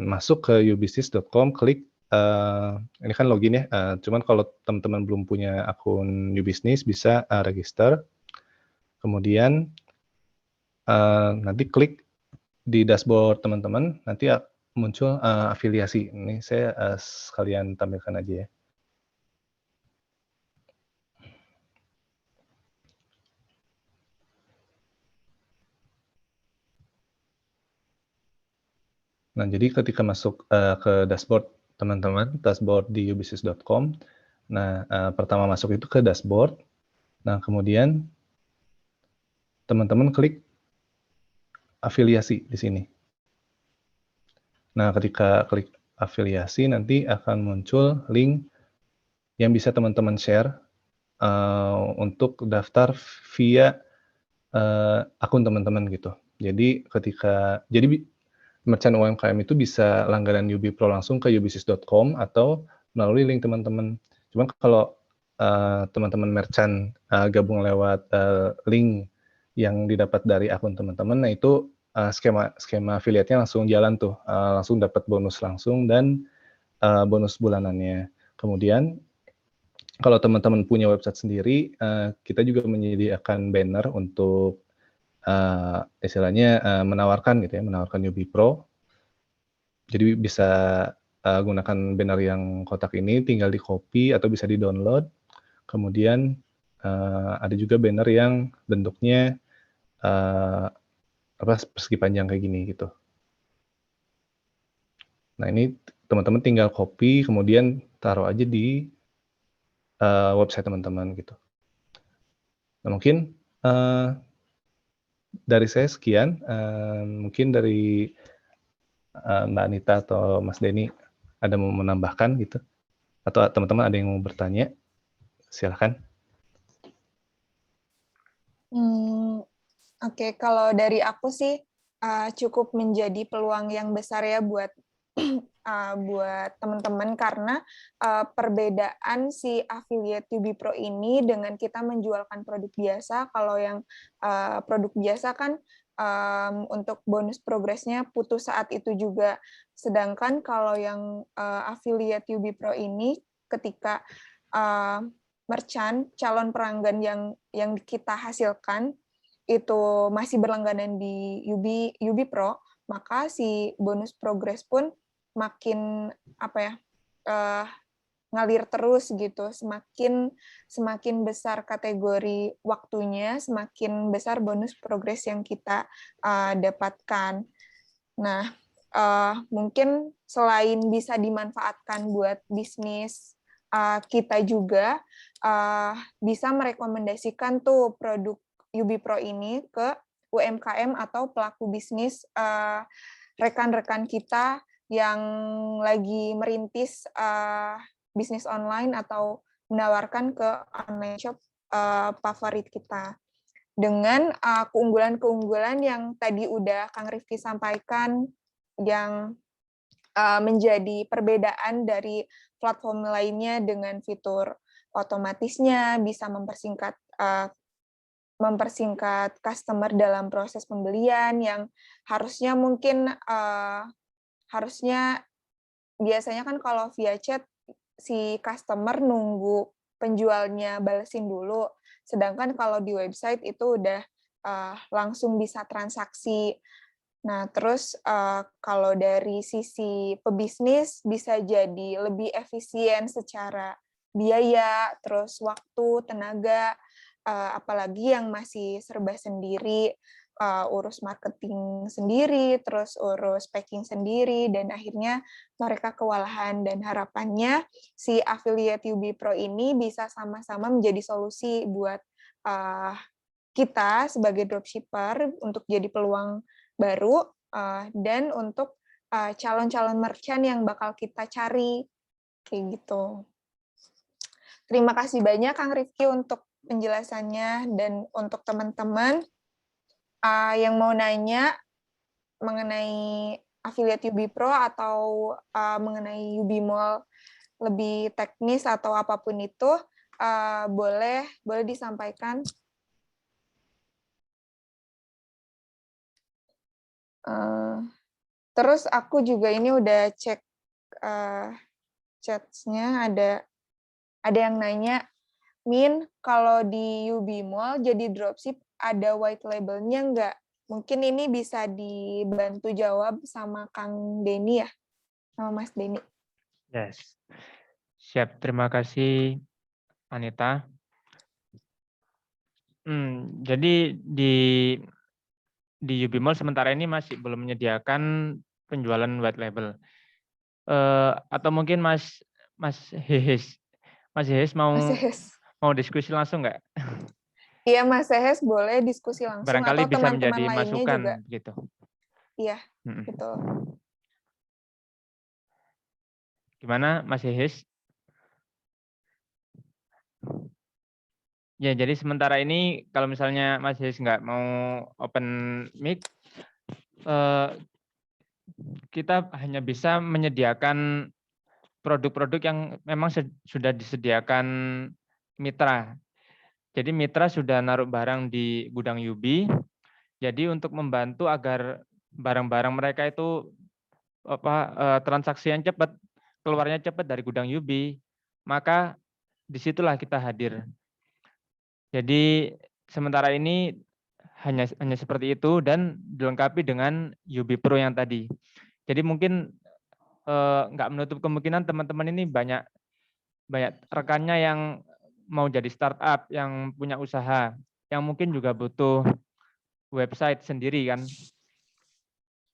masuk ke ubisnis.com, klik ini kan login ya. Cuman kalau teman-teman belum punya akun Ubisnis bisa register. Kemudian nanti klik di dashboard teman-teman, nanti muncul afiliasi. Ini saya sekalian tampilkan aja ya. Nah, jadi ketika masuk ke dashboard teman-teman, dashboard di ubisnis.com, nah pertama masuk itu ke dashboard, nah kemudian teman-teman klik afiliasi di sini. Nah, ketika klik afiliasi nanti akan muncul link yang bisa teman-teman share untuk daftar via akun teman-teman gitu. Jadi merchant UMKM itu bisa langganan Yubi Pro langsung ke ubisnis.com atau melalui link teman-teman. Cuman kalau teman-teman merchant gabung lewat link yang didapat dari akun teman-teman, nah itu skema affiliate-nya langsung jalan tuh, langsung dapat bonus langsung dan bonus bulanannya. Kemudian kalau teman-teman punya website sendiri, kita juga menyediakan banner untuk istilahnya menawarkan Yubi Pro. Jadi bisa gunakan banner yang kotak ini, tinggal di-copy atau bisa di-download. Kemudian ada juga banner yang bentuknya persegi panjang kayak gini gitu. Nah ini teman-teman tinggal copy, kemudian taruh aja di website teman-teman gitu. Nah mungkin dari saya sekian, mungkin dari Mbak Anita atau Mas Denny ada mau menambahkan gitu? Atau teman-teman ada yang mau bertanya? Silakan. Oke, kalau dari aku sih cukup menjadi peluang yang besar ya buat buat teman-teman karena perbedaan si affiliate Yubi Pro ini dengan kita menjualkan produk biasa. Kalau yang produk biasa kan untuk bonus progresnya putus saat itu juga. Sedangkan kalau yang affiliate Yubi Pro ini ketika merchant, calon pelanggan yang kita hasilkan itu masih berlangganan di Yubi Pro, maka si bonus progress pun makin ngalir terus gitu. Semakin besar kategori waktunya, semakin besar bonus progress yang kita dapatkan. Nah, mungkin selain bisa dimanfaatkan buat bisnis, kita juga bisa merekomendasikan tuh produk Yubi Pro ini ke UMKM atau pelaku bisnis rekan-rekan kita yang lagi merintis bisnis online atau menawarkan ke online shop favorit kita. Dengan keunggulan-keunggulan yang tadi udah Kang Rifki sampaikan, yang menjadi perbedaan dari platform lainnya dengan fitur otomatisnya, bisa mempersingkat customer dalam proses pembelian yang harusnya biasanya kan kalau via chat si customer nunggu penjualnya balesin dulu, sedangkan kalau di website itu udah langsung bisa transaksi. Nah, terus kalau dari sisi pebisnis bisa jadi lebih efisien secara biaya, terus waktu, tenaga, apalagi yang masih serba sendiri, urus marketing sendiri, terus urus packing sendiri, dan akhirnya mereka kewalahan. Dan harapannya si affiliate Yubi Pro ini bisa sama-sama menjadi solusi buat kita sebagai dropshipper untuk jadi peluang baru, dan untuk calon-calon merchant yang bakal kita cari, kayak gitu. Terima kasih banyak Kang Rifki untuk penjelasannya, dan untuk teman-teman yang mau nanya mengenai affiliate Yubi Pro atau mengenai Yubi Mall lebih teknis atau apapun itu, boleh disampaikan. Terus aku juga ini udah cek chatnya, ada yang nanya, Min, kalau di Yubi Mall jadi dropship ada white label-nya nggak? Mungkin ini bisa dibantu jawab sama Kang Denny ya, sama Mas Denny. Yes. Siap, terima kasih Anita. Jadi di Yubi Mall sementara ini masih belum menyediakan penjualan white label. Atau mungkin Mas Hehes mau diskusi langsung nggak? Iya, Mas Hehes boleh diskusi langsung, Barangkali atau bisa teman-teman menjadi lainnya masukan juga. gitu. Iya, betul. Gimana Mas Hehes? Ya, jadi sementara ini kalau misalnya Mas Hehes nggak mau open mic, kita hanya bisa menyediakan produk-produk yang memang sudah disediakan mitra. Jadi mitra sudah naruh barang di gudang Yubi. Jadi untuk membantu agar barang-barang mereka itu transaksi yang cepat, keluarnya cepat dari gudang Yubi, maka disitulah kita hadir. Jadi sementara ini hanya seperti itu dan dilengkapi dengan Yubi Pro yang tadi. Jadi mungkin nggak menutup kemungkinan teman-teman ini banyak rekannya yang mau jadi startup, yang punya usaha, yang mungkin juga butuh website sendiri kan.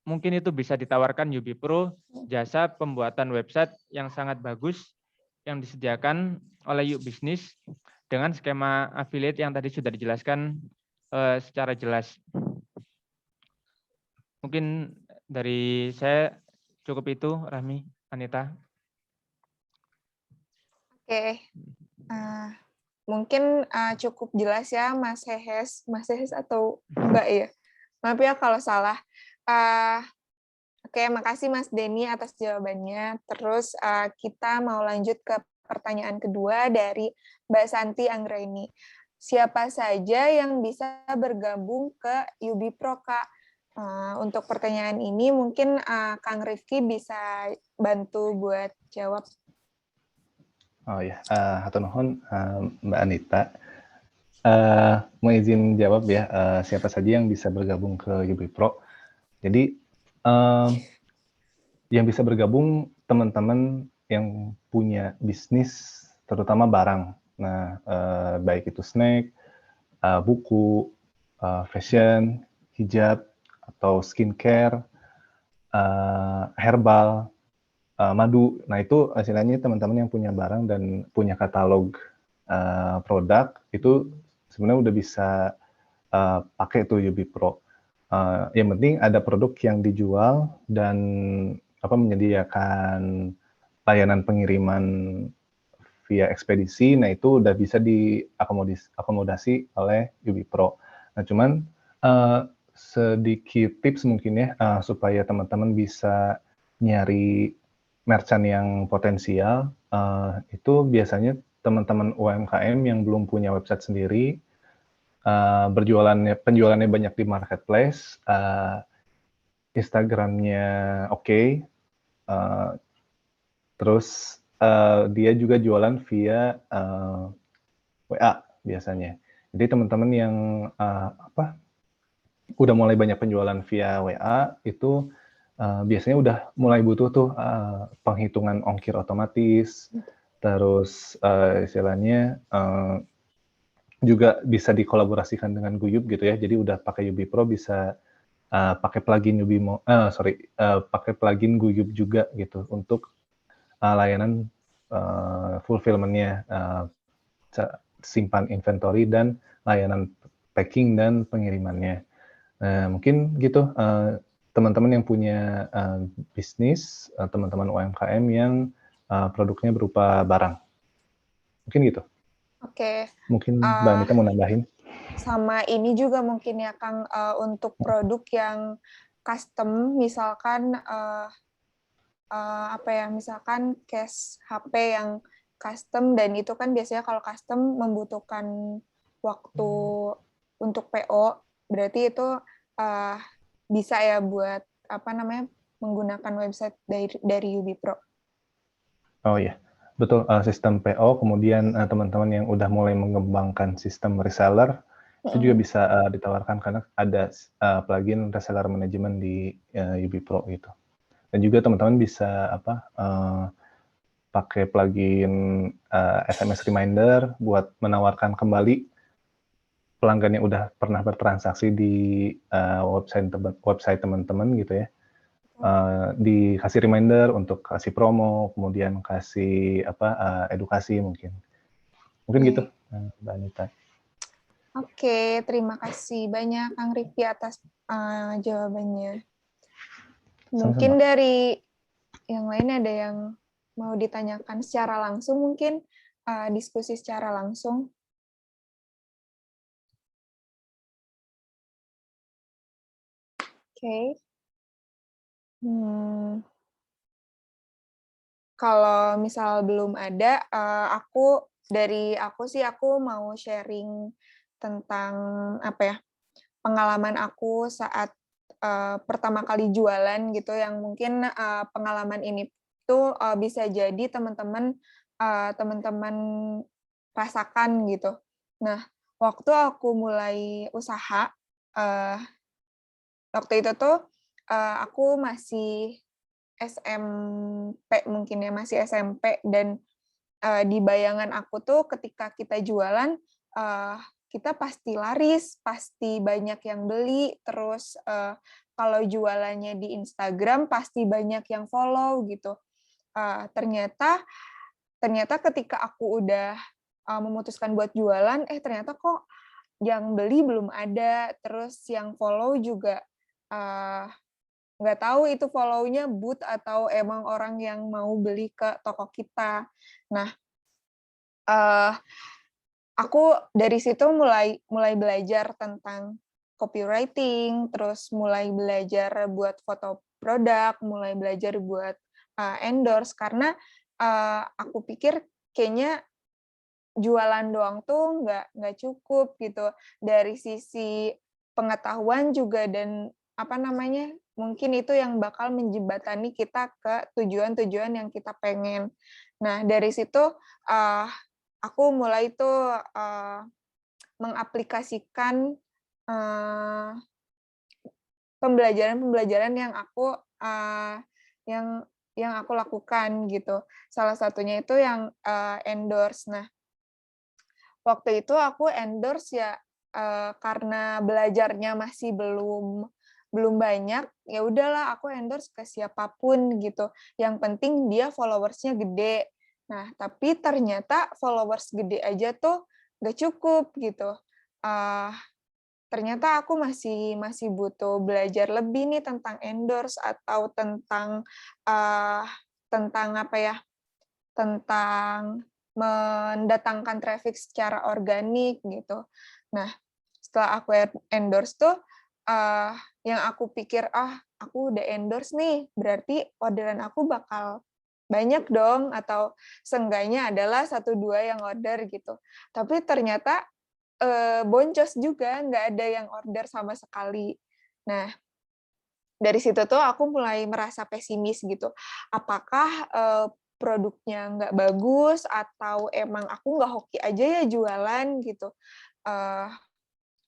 Mungkin itu bisa ditawarkan Yubi Pro, jasa pembuatan website yang sangat bagus yang disediakan oleh Yuk Bisnis dengan skema affiliate yang tadi sudah dijelaskan secara jelas. Mungkin dari saya cukup itu, Rahmi, Anita. Oke, mungkin cukup jelas ya Mas Hehes atau Mbak ya. Maaf ya kalau salah. Oke, makasih Mas Denny atas jawabannya. Terus kita mau lanjut ke pertanyaan kedua dari Mbak Santi Anggraini. Siapa saja yang bisa bergabung ke Yubi Pro, Kak? Untuk pertanyaan ini mungkin Kang Rifki bisa bantu buat jawab. Oh ya, hatur nuhun, Mbak Anita. Mau izin jawab ya, siapa saja yang bisa bergabung ke UB Pro. Jadi, yang bisa bergabung teman-teman yang punya bisnis, terutama barang. Nah, baik itu snack, buku, fashion, hijab, atau skincare, herbal, madu. Nah, itu istilahnya teman-teman yang punya barang dan punya katalog produk, itu sebenarnya udah bisa pakai tuh UB Pro. Yang penting ada produk yang dijual dan menyediakan layanan pengiriman via ekspedisi. Nah, itu udah bisa diakomodasi oleh UB Pro. Nah, cuman sedikit tips mungkin ya, supaya teman-teman bisa nyari merchant yang potensial, itu biasanya teman-teman UMKM yang belum punya website sendiri, penjualannya banyak di marketplace, Instagram-nya oke, terus dia juga jualan via WA biasanya. Jadi teman-teman yang udah mulai banyak penjualan via WA itu biasanya udah mulai butuh tuh penghitungan ongkir otomatis, terus istilahnya juga bisa dikolaborasikan dengan Guyub gitu ya. Jadi udah pakai UB Pro bisa pakai plugin pakai plugin Guyub juga gitu untuk layanan fulfillment-nya, simpan inventory dan layanan packing dan pengirimannya. Mungkin gitu, teman-teman yang punya bisnis, teman-teman UMKM yang produknya berupa barang. Mungkin gitu. Oke. Mungkin Mbak Anita mau nambahin? Sama ini juga mungkin ya Kang, untuk produk yang custom, misalkan misalkan case HP yang custom, dan itu kan biasanya kalau custom membutuhkan waktu untuk PO, berarti itu bisa ya buat menggunakan website dari UB Pro. Oh iya, betul, sistem PO, kemudian teman-teman yang udah mulai mengembangkan sistem reseller, itu juga bisa ditawarkan karena ada plugin reseller management di UB Pro gitu. Dan juga teman-teman bisa pakai plugin SMS reminder buat menawarkan kembali pelanggan yang udah pernah bertransaksi di website teman-teman gitu ya. Dikasih reminder untuk kasih promo, kemudian kasih edukasi mungkin. Mungkin gitu, Mbak Anita. Oke, terima kasih banyak Kang Rifki atas jawabannya. Mungkin Sama-sama. dari yang lain ada yang mau ditanyakan secara langsung, mungkin diskusi secara langsung. Oke. Kalau misal belum ada, aku mau sharing tentang pengalaman aku saat pertama kali jualan gitu, yang mungkin pengalaman ini tuh bisa jadi teman-teman rasakan gitu. Nah, waktu aku mulai usaha, waktu itu tuh aku masih SMP mungkin ya, masih SMP, dan di bayangan aku tuh ketika kita jualan, kita pasti laris, pasti banyak yang beli, terus kalau jualannya di Instagram pasti banyak yang follow gitu. Ternyata ketika aku udah memutuskan buat jualan, ternyata kok yang beli belum ada, terus yang follow juga nggak tahu itu follow-nya bot atau emang orang yang mau beli ke toko kita. Nah, aku dari situ mulai belajar tentang copywriting, terus mulai belajar buat foto produk, mulai belajar buat endorse, karena aku pikir kayaknya jualan doang tuh nggak cukup gitu, dari sisi pengetahuan juga, dan mungkin itu yang bakal menjembatani kita ke tujuan-tujuan yang kita pengen. Nah, dari situ aku mulai tuh mengaplikasikan pembelajaran-pembelajaran yang aku lakukan gitu. Salah satunya itu yang endorse. Nah, waktu itu aku endorse ya karena belajarnya masih belum banyak, ya udahlah aku endorse ke siapapun gitu. Yang penting dia followers-nya gede. Nah, tapi ternyata followers gede aja tuh nggak cukup gitu. Ternyata aku masih butuh belajar lebih nih tentang endorse atau tentang apa ya, tentang mendatangkan traffic secara organik gitu. Nah, setelah aku endorse tuh yang aku pikir, aku udah endorse nih, berarti orderan aku bakal banyak dong, atau seenggaknya adalah 1-2 yang order gitu. Tapi ternyata boncos juga, nggak ada yang order sama sekali. Nah, dari situ tuh aku mulai merasa pesimis gitu. Apakah produknya nggak bagus atau emang aku nggak hoki aja ya jualan gitu.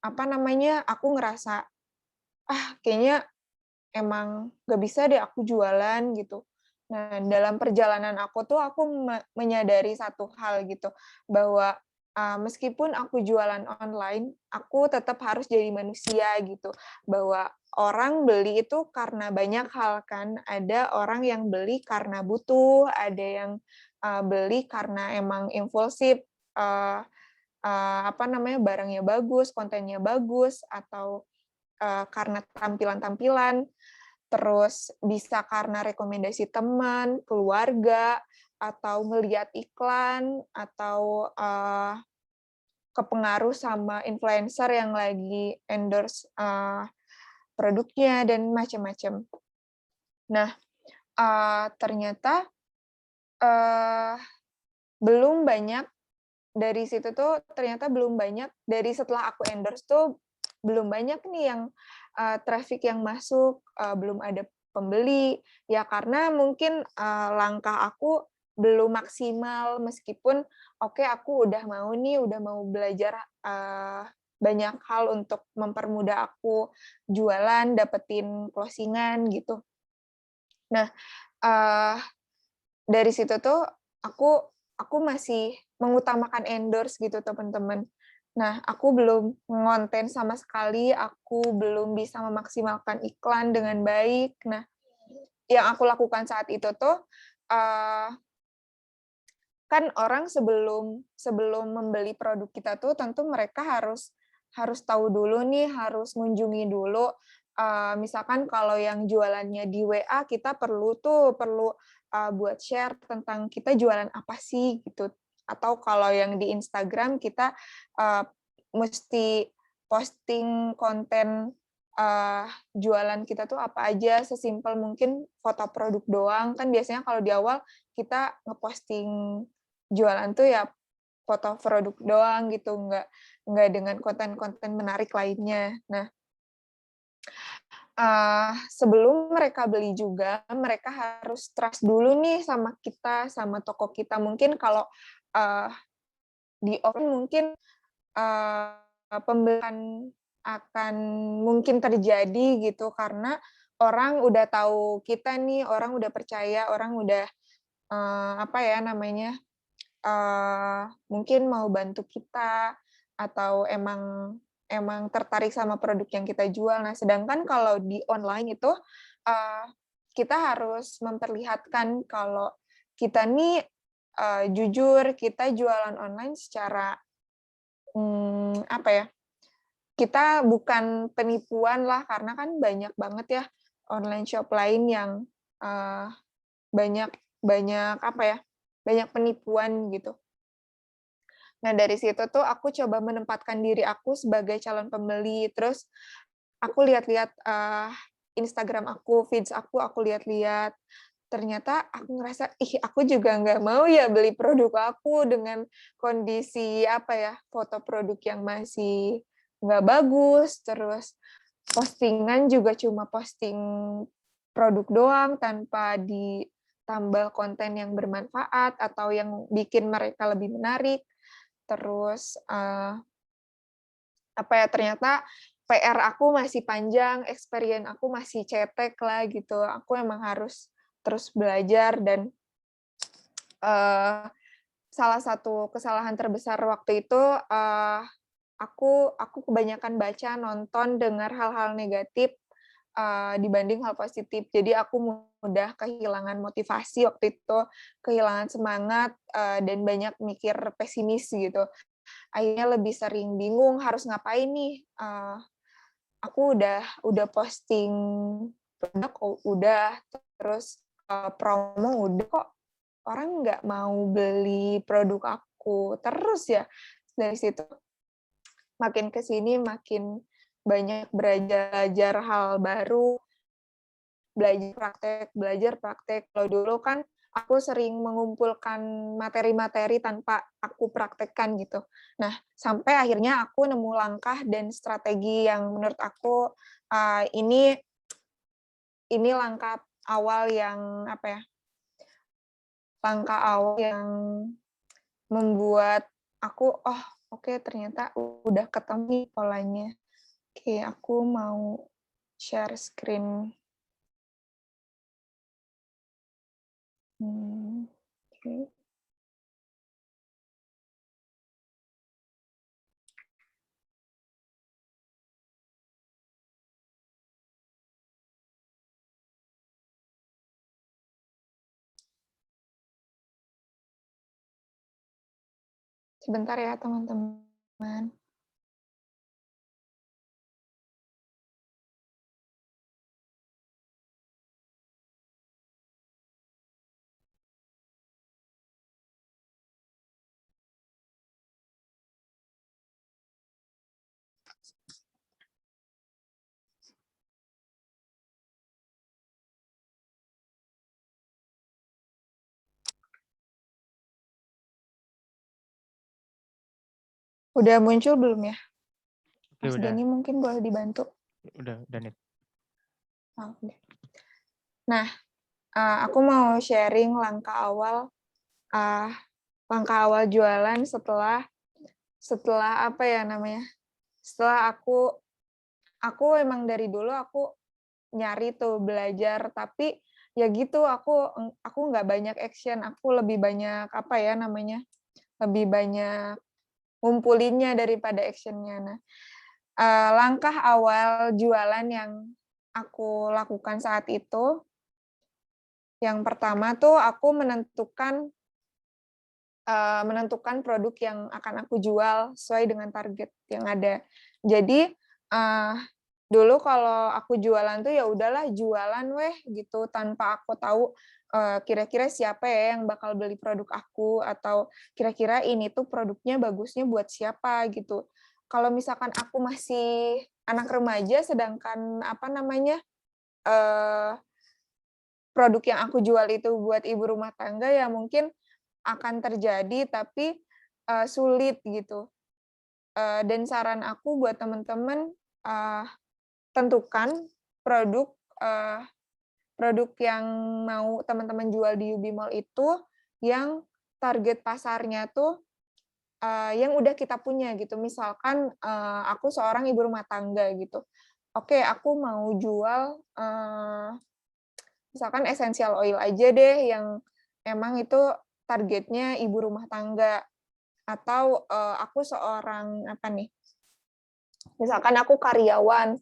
Aku ngerasa, kayaknya emang nggak bisa deh aku jualan gitu. Nah, dalam perjalanan aku tuh aku menyadari satu hal gitu, bahwa meskipun aku jualan online, aku tetap harus jadi manusia gitu. Bahwa orang beli itu karena banyak hal kan. Ada orang yang beli karena butuh, ada yang beli karena emang impulsif, barangnya bagus, kontennya bagus, atau karena tampilan-tampilan. Terus bisa karena rekomendasi teman, keluarga, atau ngelihat iklan, atau kepengaruh sama influencer yang lagi endorse produknya, dan macam-macam. Nah, ternyata belum banyak dari situ tuh, ternyata belum banyak dari setelah aku endorse tuh, belum banyak nih yang traffic yang masuk, belum ada pembeli, ya karena mungkin langkah aku belum maksimal, meskipun oke, aku udah mau belajar banyak hal untuk mempermudah aku jualan, dapetin closing-an gitu. Nah, dari situ tuh aku masih mengutamakan endorse gitu, teman-teman. Nah, aku belum ngonten sama sekali, aku belum bisa memaksimalkan iklan dengan baik. Nah, yang aku lakukan saat itu tuh, kan orang sebelum membeli produk kita tuh tentu mereka harus tahu dulu nih, harus mengunjungi dulu. Misalkan kalau yang jualannya di WA, kita perlu buat share tentang kita jualan apa sih gitu. Atau kalau yang di Instagram, kita mesti posting konten jualan kita tuh apa aja, sesimpel mungkin foto produk doang. Kan biasanya kalau di awal kita ngeposting jualan tuh ya foto produk doang gitu, nggak dengan konten-konten menarik lainnya. Nah, sebelum mereka beli juga, mereka harus trust dulu nih sama kita, sama toko kita. Mungkin kalau di offline mungkin pembelian akan mungkin terjadi gitu, karena orang udah tahu kita nih, orang udah percaya, orang udah mungkin mau bantu kita, atau emang tertarik sama produk yang kita jual. Nah, sedangkan kalau di online itu kita harus memperlihatkan kalau kita nih jujur, kita jualan online secara kita bukan penipuan lah, karena kan banyak banget ya online shop lain yang banyak penipuan gitu. Nah, dari situ tuh aku coba menempatkan diri aku sebagai calon pembeli. Terus aku lihat-lihat Instagram aku, feeds aku lihat-lihat. Ternyata aku ngerasa, aku juga nggak mau ya beli produk aku dengan kondisi foto produk yang masih nggak bagus, terus postingan juga cuma posting produk doang tambah konten yang bermanfaat atau yang bikin mereka lebih menarik. Terus ternyata PR aku masih panjang, experience aku masih cetek lah gitu. Aku emang harus terus belajar dan salah satu kesalahan terbesar waktu itu aku kebanyakan baca, nonton, dengar hal-hal negatif dibanding hal positif. Jadi aku mudah kehilangan motivasi waktu itu, kehilangan semangat dan banyak mikir pesimis gitu. Akhirnya lebih sering bingung harus ngapain nih. Aku udah posting produk udah, terus promo udah kok orang nggak mau beli produk aku terus ya. Dari situ makin ke sini makin banyak belajar hal baru, belajar praktek. Kalau dulu kan aku sering mengumpulkan materi-materi tanpa aku praktekkan gitu. Nah, sampai akhirnya aku nemu langkah dan strategi yang menurut aku ini langkah awal yang langkah awal yang membuat aku oke, ternyata udah ketemu polanya. Oke, aku mau share screen. Oke. Sebentar ya, teman-teman. Udah muncul belum ya? Oke, Mas udah. Denny mungkin boleh dibantu. Udah Nit. Nah, aku mau sharing langkah awal jualan setelah setelah aku emang dari dulu aku nyari tuh belajar, tapi ya gitu aku nggak banyak action, aku lebih banyak lebih banyak ngumpulinnya daripada actionnya. Nah, langkah awal jualan yang aku lakukan saat itu, yang pertama tuh aku menentukan produk yang akan aku jual sesuai dengan target yang ada. Jadi dulu kalau aku jualan tuh ya udahlah jualan gitu, tanpa aku tahu kira-kira siapa ya yang bakal beli produk aku, atau kira-kira ini tuh produknya bagusnya buat siapa gitu. Kalau misalkan aku masih anak remaja, sedangkan produk yang aku jual itu buat ibu rumah tangga, ya mungkin akan terjadi, tapi sulit gitu. Dan saran aku buat teman-teman, tentukan produk yang mau teman-teman jual di UB Mall itu yang target pasarnya tuh yang udah kita punya gitu. Misalkan aku seorang ibu rumah tangga gitu. Oke, aku mau jual misalkan essential oil aja deh yang emang itu targetnya ibu rumah tangga. Atau aku seorang misalkan aku karyawan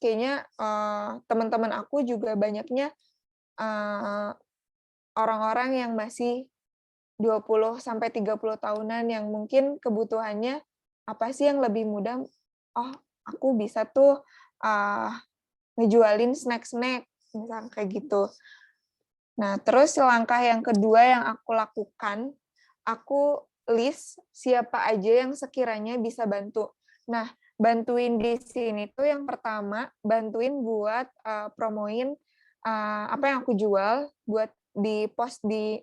kayaknya teman-teman aku juga banyaknya orang-orang yang masih 20-30 tahunan yang mungkin kebutuhannya apa sih yang lebih mudah, aku bisa tuh ngejualin snack-snack, misalnya kayak gitu. Nah, terus langkah yang kedua yang aku lakukan, aku list siapa aja yang sekiranya bisa bantu. Nah, bantuin di sini tuh yang pertama, bantuin buat promoin apa yang aku jual, buat di-post di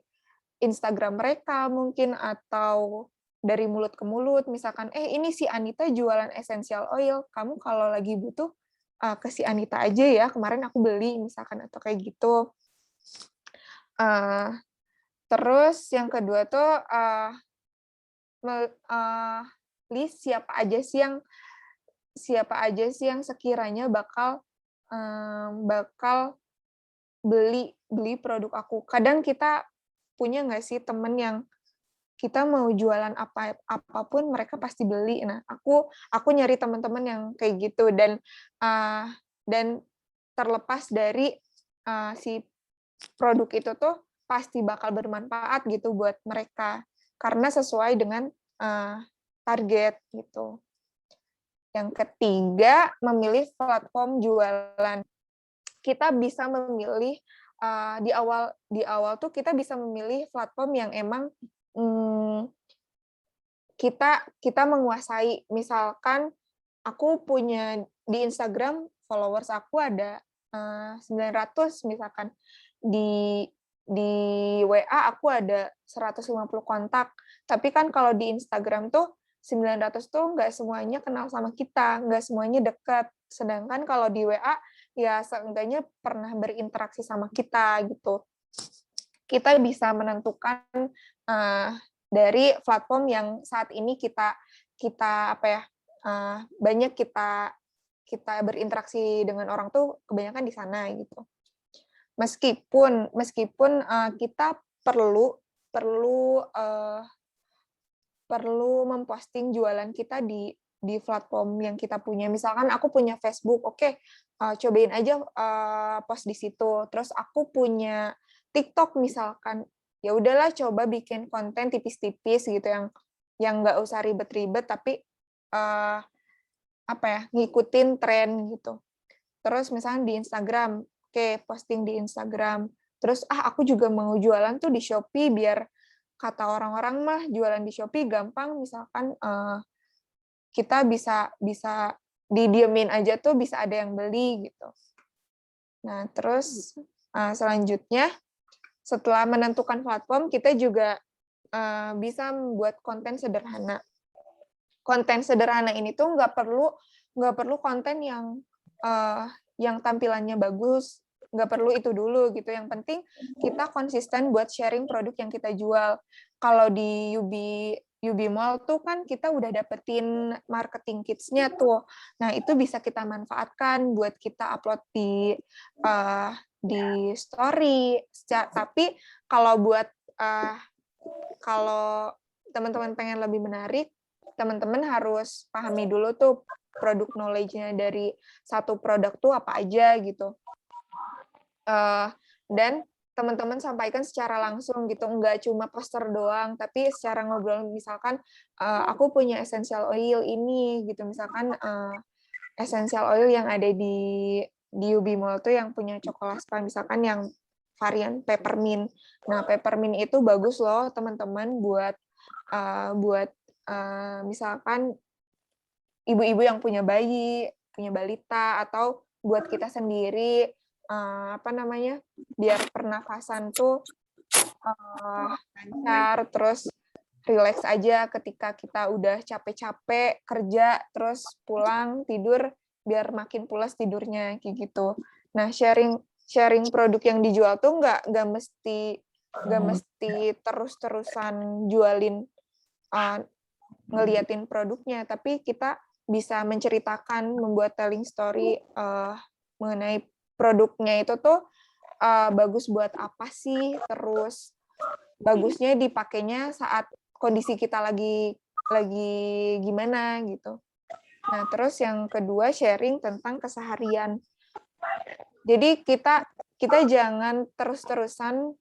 Instagram mereka mungkin, atau dari mulut ke mulut, misalkan, ini si Anita jualan essential oil, kamu kalau lagi butuh ke si Anita aja ya, kemarin aku beli, misalkan, atau kayak gitu. Eh, Terus yang kedua tuh list siapa aja sih yang sekiranya bakal beli produk aku. Kadang kita punya nggak sih temen yang kita mau jualan apapun mereka pasti beli. Nah, aku nyari teman-teman yang kayak gitu, dan terlepas dari si produk itu tuh pasti bakal bermanfaat gitu buat mereka karena sesuai dengan target gitu. Yang ketiga, memilih platform jualan. Kita bisa memilih di awal tuh kita bisa memilih platform yang emang kita menguasai. Misalkan aku punya di Instagram followers aku ada 900 misalkan, di WA aku ada 150 kontak. Tapi kan kalau di Instagram tuh 900 tuh nggak semuanya kenal sama kita, nggak semuanya dekat. Sedangkan kalau di WA ya seenggaknya pernah berinteraksi sama kita gitu. Kita bisa menentukan dari platform yang saat ini kita banyak kita berinteraksi dengan orang tuh kebanyakan di sana gitu. Meskipun kita perlu memposting jualan kita di platform yang kita punya. Misalkan aku punya Facebook, oke, cobain aja post di situ. Terus aku punya TikTok misalkan, ya udahlah coba bikin konten tipis-tipis gitu yang nggak usah ribet-ribet tapi ngikutin tren gitu. Terus misalnya di Instagram, oke, posting di Instagram. Terus aku juga mau jualan tuh di Shopee biar kata orang-orang mah jualan di Shopee gampang, misalkan kita bisa didiemin aja tuh bisa ada yang beli gitu. Nah, terus selanjutnya setelah menentukan platform, kita juga bisa membuat konten sederhana. Konten sederhana ini tuh nggak perlu konten yang tampilannya bagus, nggak perlu itu dulu gitu. Yang penting kita konsisten buat sharing produk yang kita jual. Kalau di UB Mall tuh kan kita udah dapetin marketing kits-nya tuh. Nah, itu bisa kita manfaatkan buat kita upload di story. Tapi kalau kalau teman-teman pengen lebih menarik, teman-teman harus pahami dulu tuh produk knowledge-nya dari satu produk tuh apa aja gitu. Dan teman-teman sampaikan secara langsung gitu, nggak cuma poster doang, tapi secara ngobrol. Misalkan aku punya essential oil ini gitu, misalkan essential oil yang ada di UB Mall tuh yang punya Cocolaspa, misalkan yang varian peppermint. Nah, peppermint itu bagus loh teman-teman buat misalkan ibu-ibu yang punya bayi, punya balita, atau buat kita sendiri, biar pernafasan tuh lancar, terus relax aja ketika kita udah capek-capek kerja, terus pulang tidur, biar makin pulas tidurnya, kayak gitu. Nah, sharing produk yang dijual tuh nggak mesti terus-terusan jualin, ngeliatin produknya, tapi kita bisa menceritakan, membuat telling story mengenai produknya itu tuh bagus buat apa sih, terus bagusnya dipakainya saat kondisi kita lagi gimana gitu. Nah, terus yang kedua sharing tentang keseharian. Jadi kita jangan terus-terusan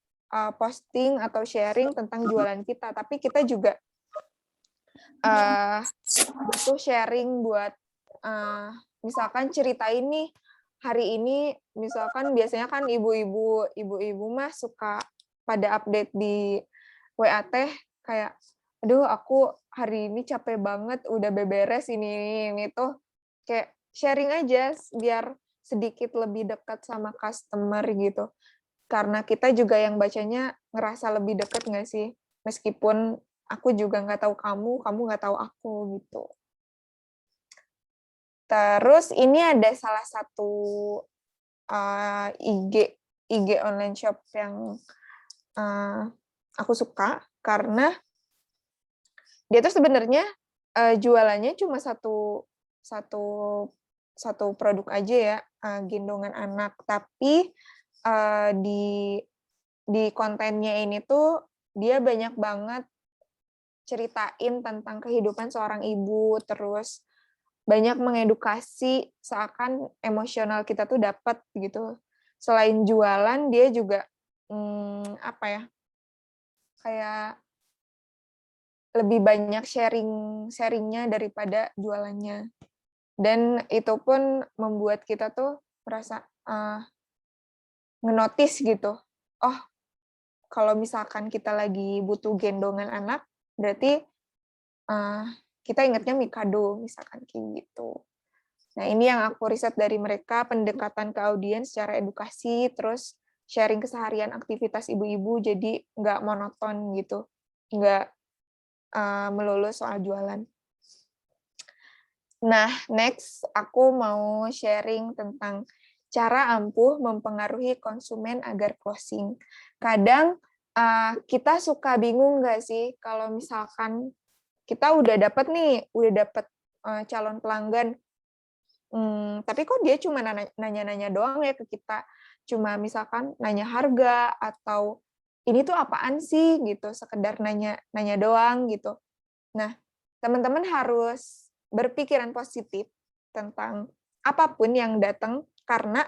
posting atau sharing tentang jualan kita, tapi kita juga butuh sharing buat misalkan ceritain nih hari ini, misalkan biasanya kan ibu-ibu mah suka pada update di WA teh kayak, aduh aku hari ini capek banget udah beberes ini tuh, kayak sharing aja biar sedikit lebih dekat sama customer gitu. Karena kita juga yang bacanya ngerasa lebih dekat nggak sih? Meskipun aku juga nggak tahu kamu nggak tahu aku gitu. Terus ini ada salah satu IG IG online shop yang aku suka karena dia tuh sebenarnya jualannya cuma satu produk aja ya, gendongan anak, tapi di kontennya ini tuh dia banyak banget ceritain tentang kehidupan seorang ibu, terus banyak mengedukasi seakan emosional kita tuh dapat gitu. Selain jualan dia juga apa ya, kayak lebih banyak sharingnya daripada jualannya. Dan itu pun membuat kita tuh merasa ngenotis gitu. Oh, kalau misalkan kita lagi butuh gendongan anak, berarti kita ingatnya Mikado, misalkan kayak gitu. Nah, ini yang aku riset dari mereka, pendekatan ke audiens secara edukasi, terus sharing keseharian aktivitas ibu-ibu, jadi nggak monoton gitu, nggak melulu soal jualan. Nah, next aku mau sharing tentang cara ampuh mempengaruhi konsumen agar closing. Kadang kita suka bingung nggak sih kalau misalkan kita udah dapat calon pelanggan, tapi kok dia cuma nanya-nanya doang ya ke kita, cuma misalkan nanya harga atau ini tuh apaan sih gitu, sekedar nanya doang gitu. Nah, teman-teman harus berpikiran positif tentang apapun yang datang, karena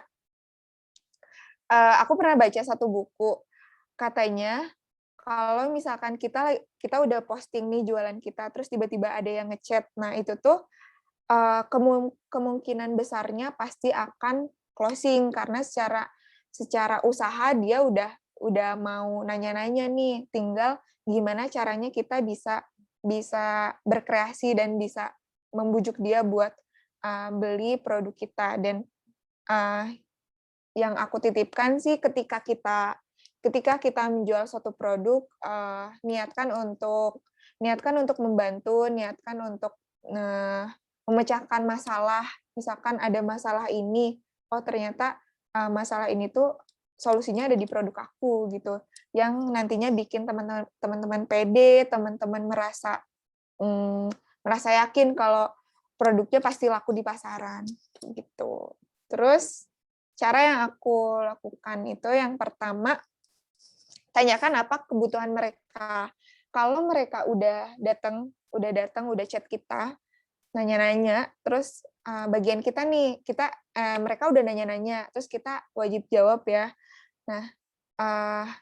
aku pernah baca satu buku, katanya kalau misalkan kita udah posting nih jualan kita, terus tiba-tiba ada yang ngechat, nah itu tuh kemungkinan besarnya pasti akan closing, karena secara usaha dia udah mau nanya-nanya nih, tinggal gimana caranya kita bisa berkreasi dan bisa membujuk dia buat beli produk kita. Dan yang aku titipkan sih, ketika kita menjual suatu produk, niatkan untuk membantu, niatkan untuk memecahkan masalah. Misalkan ada masalah ini, oh ternyata masalah ini tuh solusinya ada di produk aku gitu, yang nantinya bikin teman-teman pede, teman-teman merasa yakin kalau produknya pasti laku di pasaran gitu. Terus cara yang aku lakukan itu, yang pertama, tanyakan apa kebutuhan mereka. Kalau mereka udah chat kita, nanya-nanya, terus bagian kita nih, mereka udah nanya-nanya, terus kita wajib jawab ya. Nah,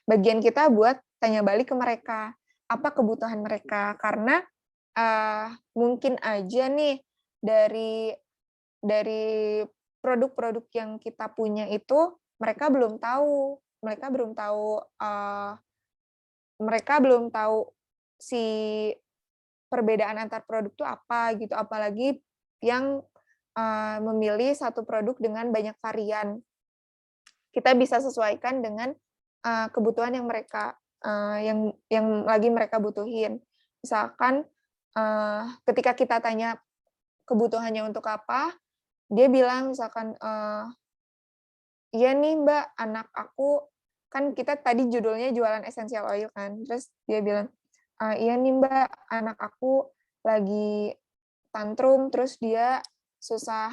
bagian kita buat tanya balik ke mereka, apa kebutuhan mereka, karena mungkin aja nih dari produk-produk yang kita punya itu mereka belum tahu si perbedaan antar produk itu apa gitu, apalagi yang memilih satu produk dengan banyak varian. Kita bisa sesuaikan dengan kebutuhan yang lagi mereka butuhin. Misalkan ketika kita tanya kebutuhannya untuk apa, dia bilang misalkan, iya nih Mbak, anak aku, kan kita tadi judulnya jualan essential oil kan, terus dia bilang, iya nih Mbak, anak aku lagi tantrum, terus dia susah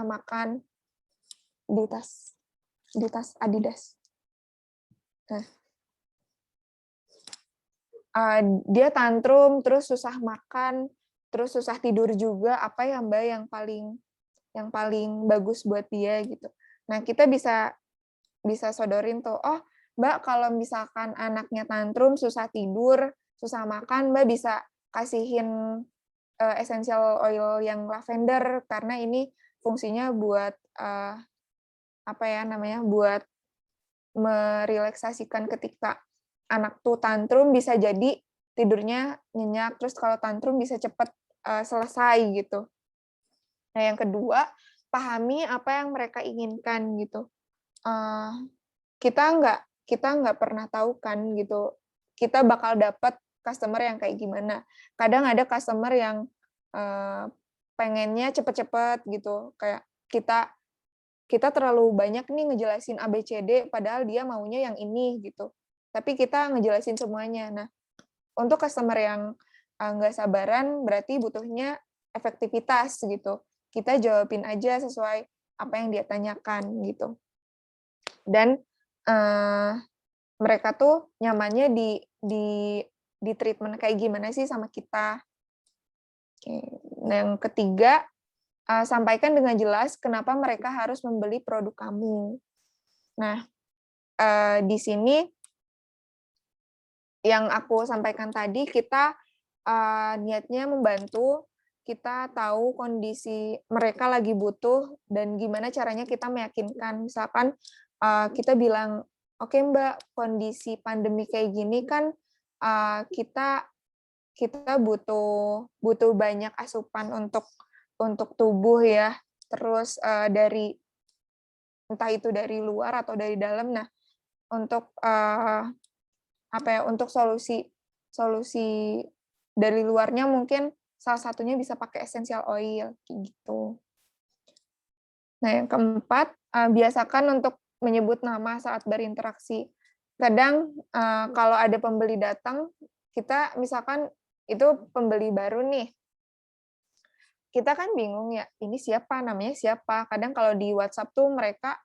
makan di tas Adidas. Nah, dia tantrum, terus susah makan, terus susah tidur juga, apa ya Mbak yang paling bagus buat dia gitu. Nah, kita bisa sodorin tuh, oh Mbak, kalau misalkan anaknya tantrum, susah tidur, susah makan, Mbak bisa kasihin essential oil yang lavender, karena ini fungsinya buat buat merelaksasikan ketika anak tuh tantrum, bisa jadi tidurnya nyenyak, terus kalau tantrum bisa cepat selesai gitu. Nah, yang kedua, pahami apa yang mereka inginkan gitu. Kita nggak pernah tahu kan gitu, kita bakal dapat customer yang kayak gimana. Kadang ada customer yang pengennya cepet-cepet gitu, kayak kita kita terlalu banyak nih ngejelasin ABCD padahal dia maunya yang ini gitu. Tapi kita ngejelasin semuanya. Nah, untuk customer yang nggak sabaran berarti butuhnya efektivitas gitu. Kita jawabin aja sesuai apa yang dia tanyakan gitu. Dan mereka tuh nyamannya di treatment kayak gimana sih sama kita. Oke. Nah, yang ketiga, sampaikan dengan jelas kenapa mereka harus membeli produk kamu. Nah, di sini yang aku sampaikan tadi, kita niatnya membantu, kita tahu kondisi mereka lagi butuh, dan gimana caranya kita meyakinkan. Misalkan kita bilang, oke Mbak, kondisi pandemi kayak gini kan kita butuh banyak asupan untuk tubuh ya. Terus entah itu dari luar atau dari dalam. Nah, untuk untuk solusi dari luarnya mungkin salah satunya bisa pakai essential oil gitu. Nah, yang keempat, biasakan untuk menyebut nama saat berinteraksi. Kadang kalau ada pembeli datang, kita misalkan itu pembeli baru nih, kita kan bingung ya, ini siapa, namanya siapa. Kadang kalau di WhatsApp tuh mereka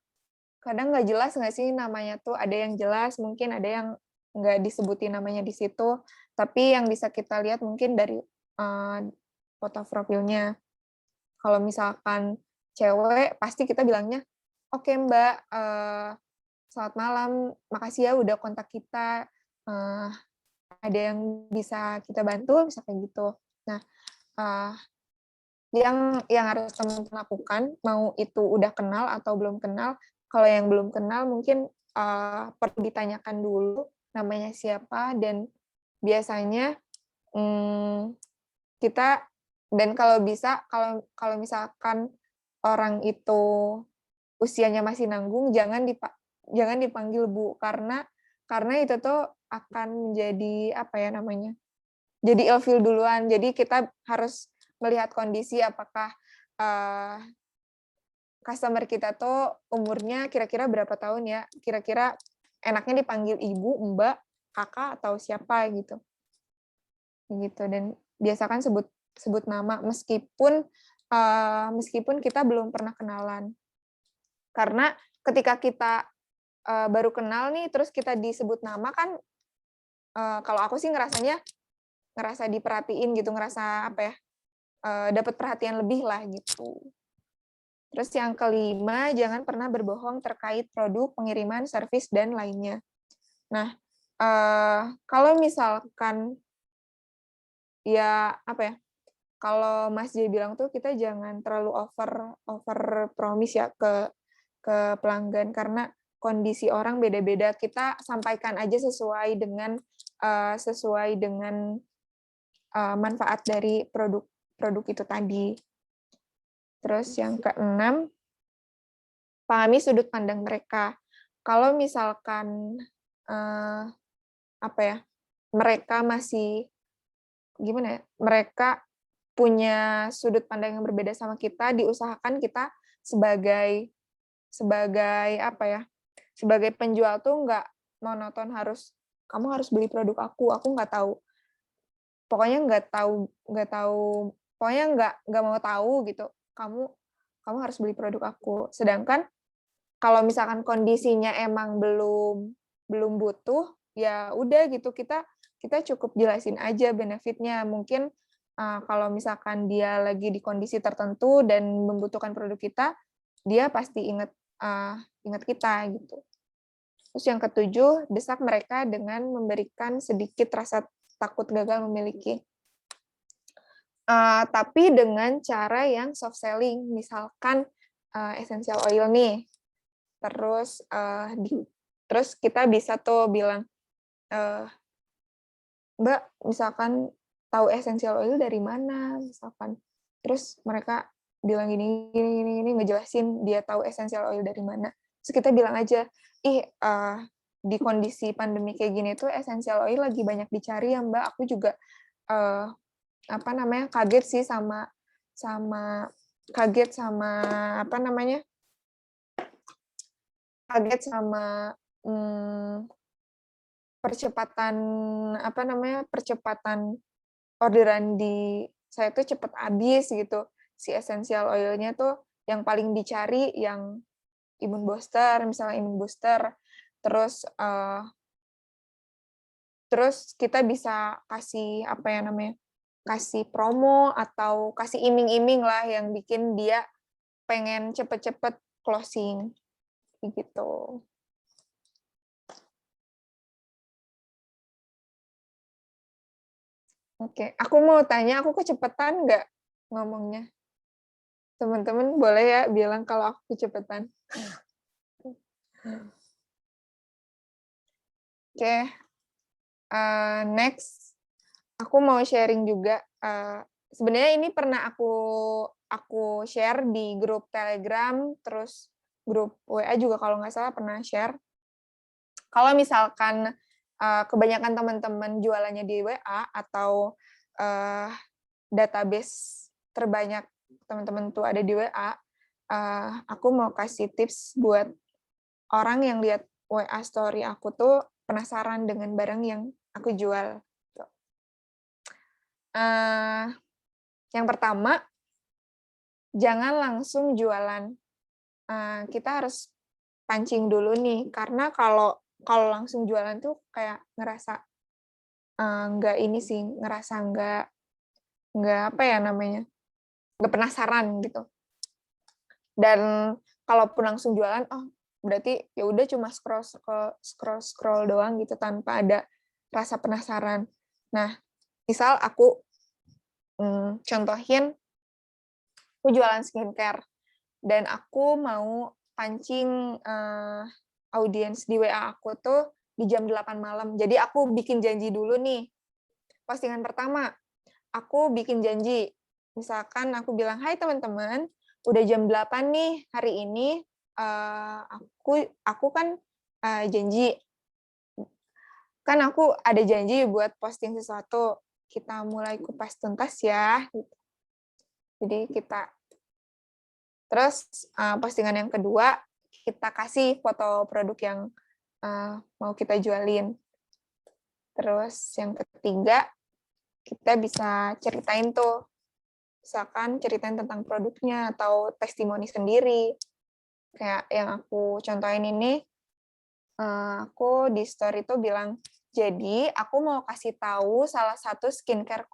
kadang nggak jelas nggak sih namanya tuh, ada yang jelas, mungkin ada yang nggak disebutin namanya di situ, tapi yang bisa kita lihat mungkin dari foto profilnya. Kalau misalkan cewek, pasti kita bilangnya, oke Mbak, selamat malam, makasih ya udah kontak kita, ada yang bisa kita bantu, bisa kayak gitu. Nah, yang harus teman-teman lakukan, mau itu udah kenal atau belum kenal, kalau yang belum kenal mungkin perlu ditanyakan dulu namanya siapa, dan biasanya kita, dan kalau bisa, kalau misalkan orang itu usianya masih nanggung, jangan dipanggil Bu, karena itu tuh akan menjadi jadi ilfil duluan. Jadi kita harus melihat kondisi apakah customer kita tuh umurnya kira-kira berapa tahun ya, kira-kira enaknya dipanggil Ibu, Mbak, Kakak, atau siapa gitu. Dan biasakan sebut nama meskipun kita belum pernah kenalan. Karena ketika kita baru kenal nih, terus kita disebut nama kan, kalau aku sih ngerasa diperhatiin gitu, ngerasa dapat perhatian lebih lah gitu. Terus yang kelima, jangan pernah berbohong terkait produk, pengiriman, servis, dan lainnya. Nah, kalau misalkan kalau Mas J bilang tuh kita jangan terlalu over promise ya ke pelanggan, karena kondisi orang beda-beda. Kita sampaikan aja sesuai dengan manfaat dari produk itu tadi. Terus yang keenam, pahami sudut pandang mereka. Kalau misalkan mereka masih mereka punya sudut pandang yang berbeda sama kita, diusahakan kita sebagai penjual tuh nggak monoton kamu harus beli produk aku nggak tahu, pokoknya nggak mau tahu gitu, kamu harus beli produk aku. Sedangkan kalau misalkan kondisinya emang belum butuh, ya udah gitu, kita cukup jelasin aja benefitnya. Mungkin kalau misalkan dia lagi di kondisi tertentu dan membutuhkan produk kita, dia pasti ingat kita gitu. Terus yang ketujuh, desak mereka dengan memberikan sedikit rasa takut gagal memiliki. Tapi dengan cara yang soft selling, misalkan essential oil nih. Terus kita bisa tuh bilang, Mbak, misalkan tahu essential oil dari mana, misalkan. Terus mereka bilang gini, ngejelasin dia tahu essential oil dari mana. Terus kita bilang aja, di kondisi pandemi kayak gini tuh essential oil lagi banyak dicari ya Mbak. Aku juga kaget sih sama kaget sama percepatan percepatan orderan di saya tuh cepet habis gitu. Si essential oil-nya tuh yang paling dicari yang immune booster, misalnya immune booster. Terus kita bisa kasih kasih promo atau kasih iming-iming lah yang bikin dia pengen cepet-cepet closing gitu. Oke, aku mau tanya, aku kecepatan nggak ngomongnya? Teman-teman boleh ya bilang kalau aku kecepatan. Oke, next, aku mau sharing juga. Sebenarnya ini pernah aku share di grup Telegram, terus grup WA juga kalau nggak salah pernah share. Kalau misalkan kebanyakan teman-teman jualannya di WA atau database terbanyak teman-teman tuh ada di WA, aku mau kasih tips buat orang yang lihat WA story aku tuh penasaran dengan barang yang aku jual. Yang pertama, jangan langsung jualan. Kita harus pancing dulu nih, karena kalau langsung jualan tuh kayak ngerasa nggak penasaran gitu. Dan kalaupun langsung jualan, berarti ya udah cuma scroll doang gitu tanpa ada rasa penasaran. Nah, misal aku contohin, aku jualan skincare dan aku mau pancing audiens di WA aku tuh di jam 8 malam. Jadi aku bikin janji dulu nih. Postingan pertama, aku bikin janji. Misalkan aku bilang, "Hai teman-teman, udah jam 8 nih hari ini, aku kan janji. Kan aku ada janji buat posting sesuatu. Kita mulai kupas tuntas ya." Jadi terus postingan yang kedua, kita kasih foto produk yang mau kita jualin. Terus yang ketiga, kita bisa ceritain tuh, misalkan ceritain tentang produknya atau testimoni sendiri. Kayak yang aku contohin ini, aku di story tuh bilang, jadi aku mau kasih tahu salah satu skincare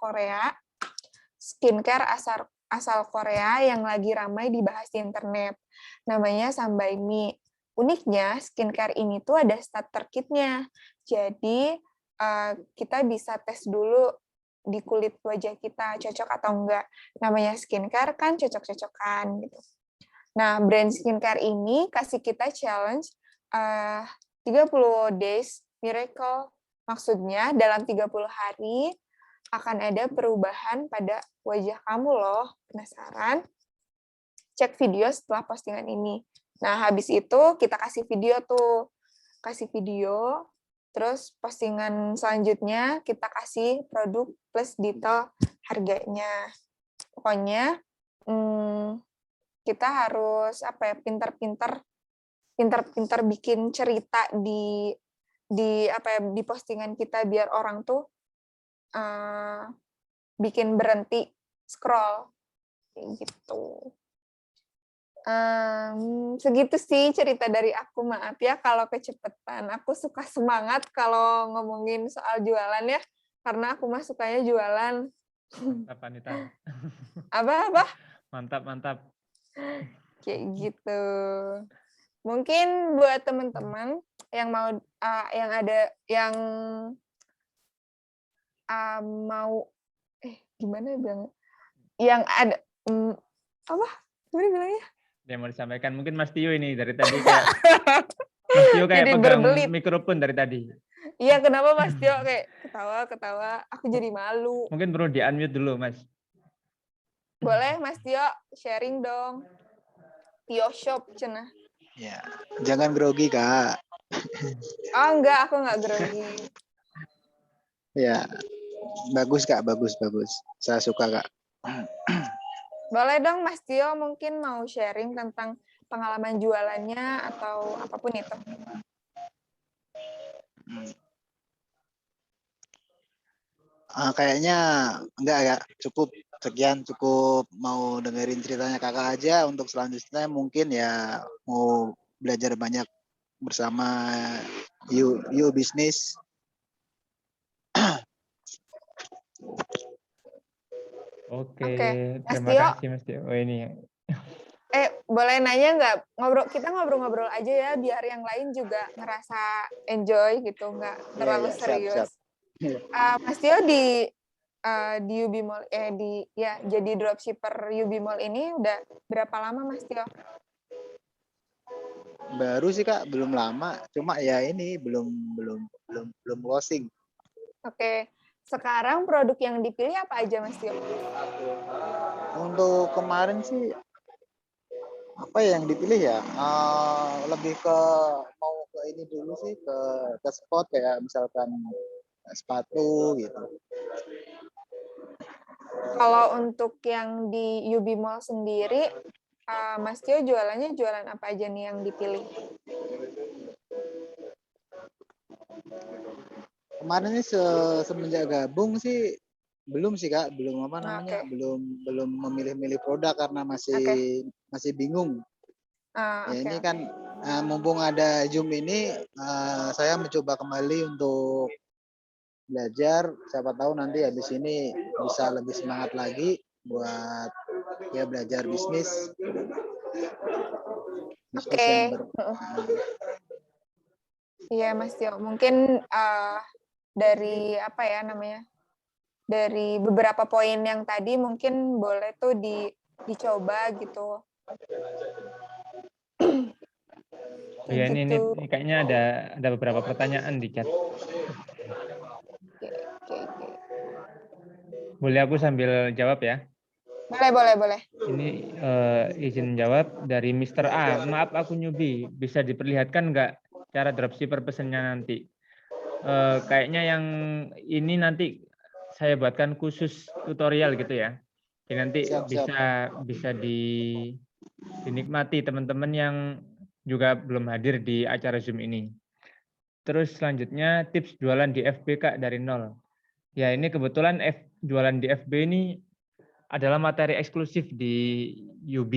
asal Korea yang lagi ramai dibahas di internet. Namanya Sunbae. Uniknya, skincare ini tuh ada starter kit-nya. Jadi, kita bisa tes dulu di kulit wajah kita, cocok atau enggak. Namanya skincare kan cocok-cocokan. Gitu. Nah, brand skincare ini kasih kita challenge 30 days miracle. Maksudnya, dalam 30 hari, akan ada perubahan pada wajah kamu loh. Penasaran? Cek video setelah postingan ini. Nah, habis itu kita kasih video tuh. Kasih video, terus postingan selanjutnya kita kasih produk plus detail harganya. Pokoknya kita harus pintar-pintar bikin cerita di postingan kita biar orang tuh bikin berhenti scroll gitu. Segitu sih cerita dari aku, maaf ya kalau kecepatan. Aku suka semangat kalau ngomongin soal jualan ya, karena aku mah sukanya jualan. Mantap, Anita. Apa? Mantap. Kayak gitu. Mungkin buat teman-teman yang mau gimana bilang? Yang ada gimana bilangnya? Yang mau disampaikan mungkin Mas Tio ini dari tadi kayak Mas Tio kayak Jadi pegang berbelit. mikrofon dari tadi. Iya, kenapa Mas Tio kayak ketawa, aku jadi malu. Mungkin perlu di-unmute dulu, Mas. Boleh Mas Tio sharing dong. Tio Shop cenah. Ya, jangan grogi, Kak. Oh enggak, aku enggak grogi. Ya, bagus, Kak, bagus. Saya suka, Kak. Boleh dong Mas Tio mungkin mau sharing tentang pengalaman jualannya atau apapun itu. Kayaknya enggak ya, cukup sekian, cukup mau dengerin ceritanya kakak aja. Untuk selanjutnya mungkin ya mau belajar banyak bersama you Business. Oke, Oke, Mas terima Tio, kasih Mas Tio. Oh, ini boleh nanya nggak? Kita ngobrol-ngobrol aja ya, biar yang lain juga ngerasa enjoy gitu, nggak terlalu Siap, serius. siap. Mas Tio di UB Mall, jadi dropshipper UB Mall ini udah berapa lama, Mas Tio? Baru sih Kak, belum lama. Cuma ya ini belum closing. Oke, sekarang produk yang dipilih apa aja, Mas Tio? Untuk kemarin sih apa yang dipilih ya? Lebih ke mau ke ini dulu sih, ke spot kayak misalkan sepatu gitu. Kalau untuk yang di UB Mall sendiri, Mas Tio jualannya jualan apa aja nih yang dipilih? Kemarin ini semenjak gabung sih belum sih Kak, belum apa namanya, Oke. belum memilih-milih produk karena masih bingung. Ya Oke, ini oke. kan mumpung ada Zoom ini, saya mencoba kembali untuk belajar. Siapa tahu nanti habis ini bisa lebih semangat lagi buat ya belajar bisnis Oke. yang Iya, Mas Tio. Mungkin dari apa ya namanya? Dari beberapa poin yang tadi mungkin boleh tuh dicoba gitu. ya Kayak ini gitu. kayaknya ada beberapa pertanyaan di chat. Oke. Boleh aku sambil jawab ya? Boleh. Ini izin jawab dari Mr. A. Maaf aku newbie, bisa diperlihatkan nggak cara dropshipper pesennya nanti? Kayaknya yang ini nanti saya buatkan khusus tutorial gitu ya. Jadi nanti Siap. bisa dinikmati teman-teman yang juga belum hadir di acara Zoom ini. Terus selanjutnya tips jualan di FB Kak dari nol. Ya ini kebetulan jualan di FB ini adalah materi eksklusif di UB,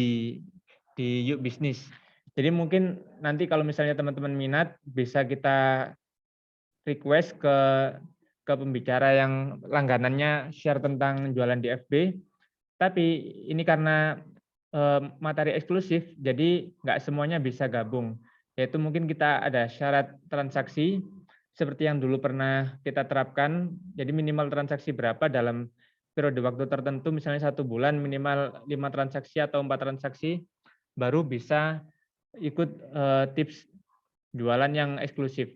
di Yuk Bisnis. Jadi mungkin nanti kalau misalnya teman-teman minat bisa kita request ke pembicara yang langganannya share tentang jualan di FB. Tapi ini karena materi eksklusif, jadi nggak semuanya bisa gabung. Yaitu mungkin kita ada syarat transaksi seperti yang dulu pernah kita terapkan. Jadi minimal transaksi berapa dalam periode waktu tertentu, misalnya 1 bulan minimal 5 transaksi atau 4 transaksi, baru bisa ikut tips jualan yang eksklusif.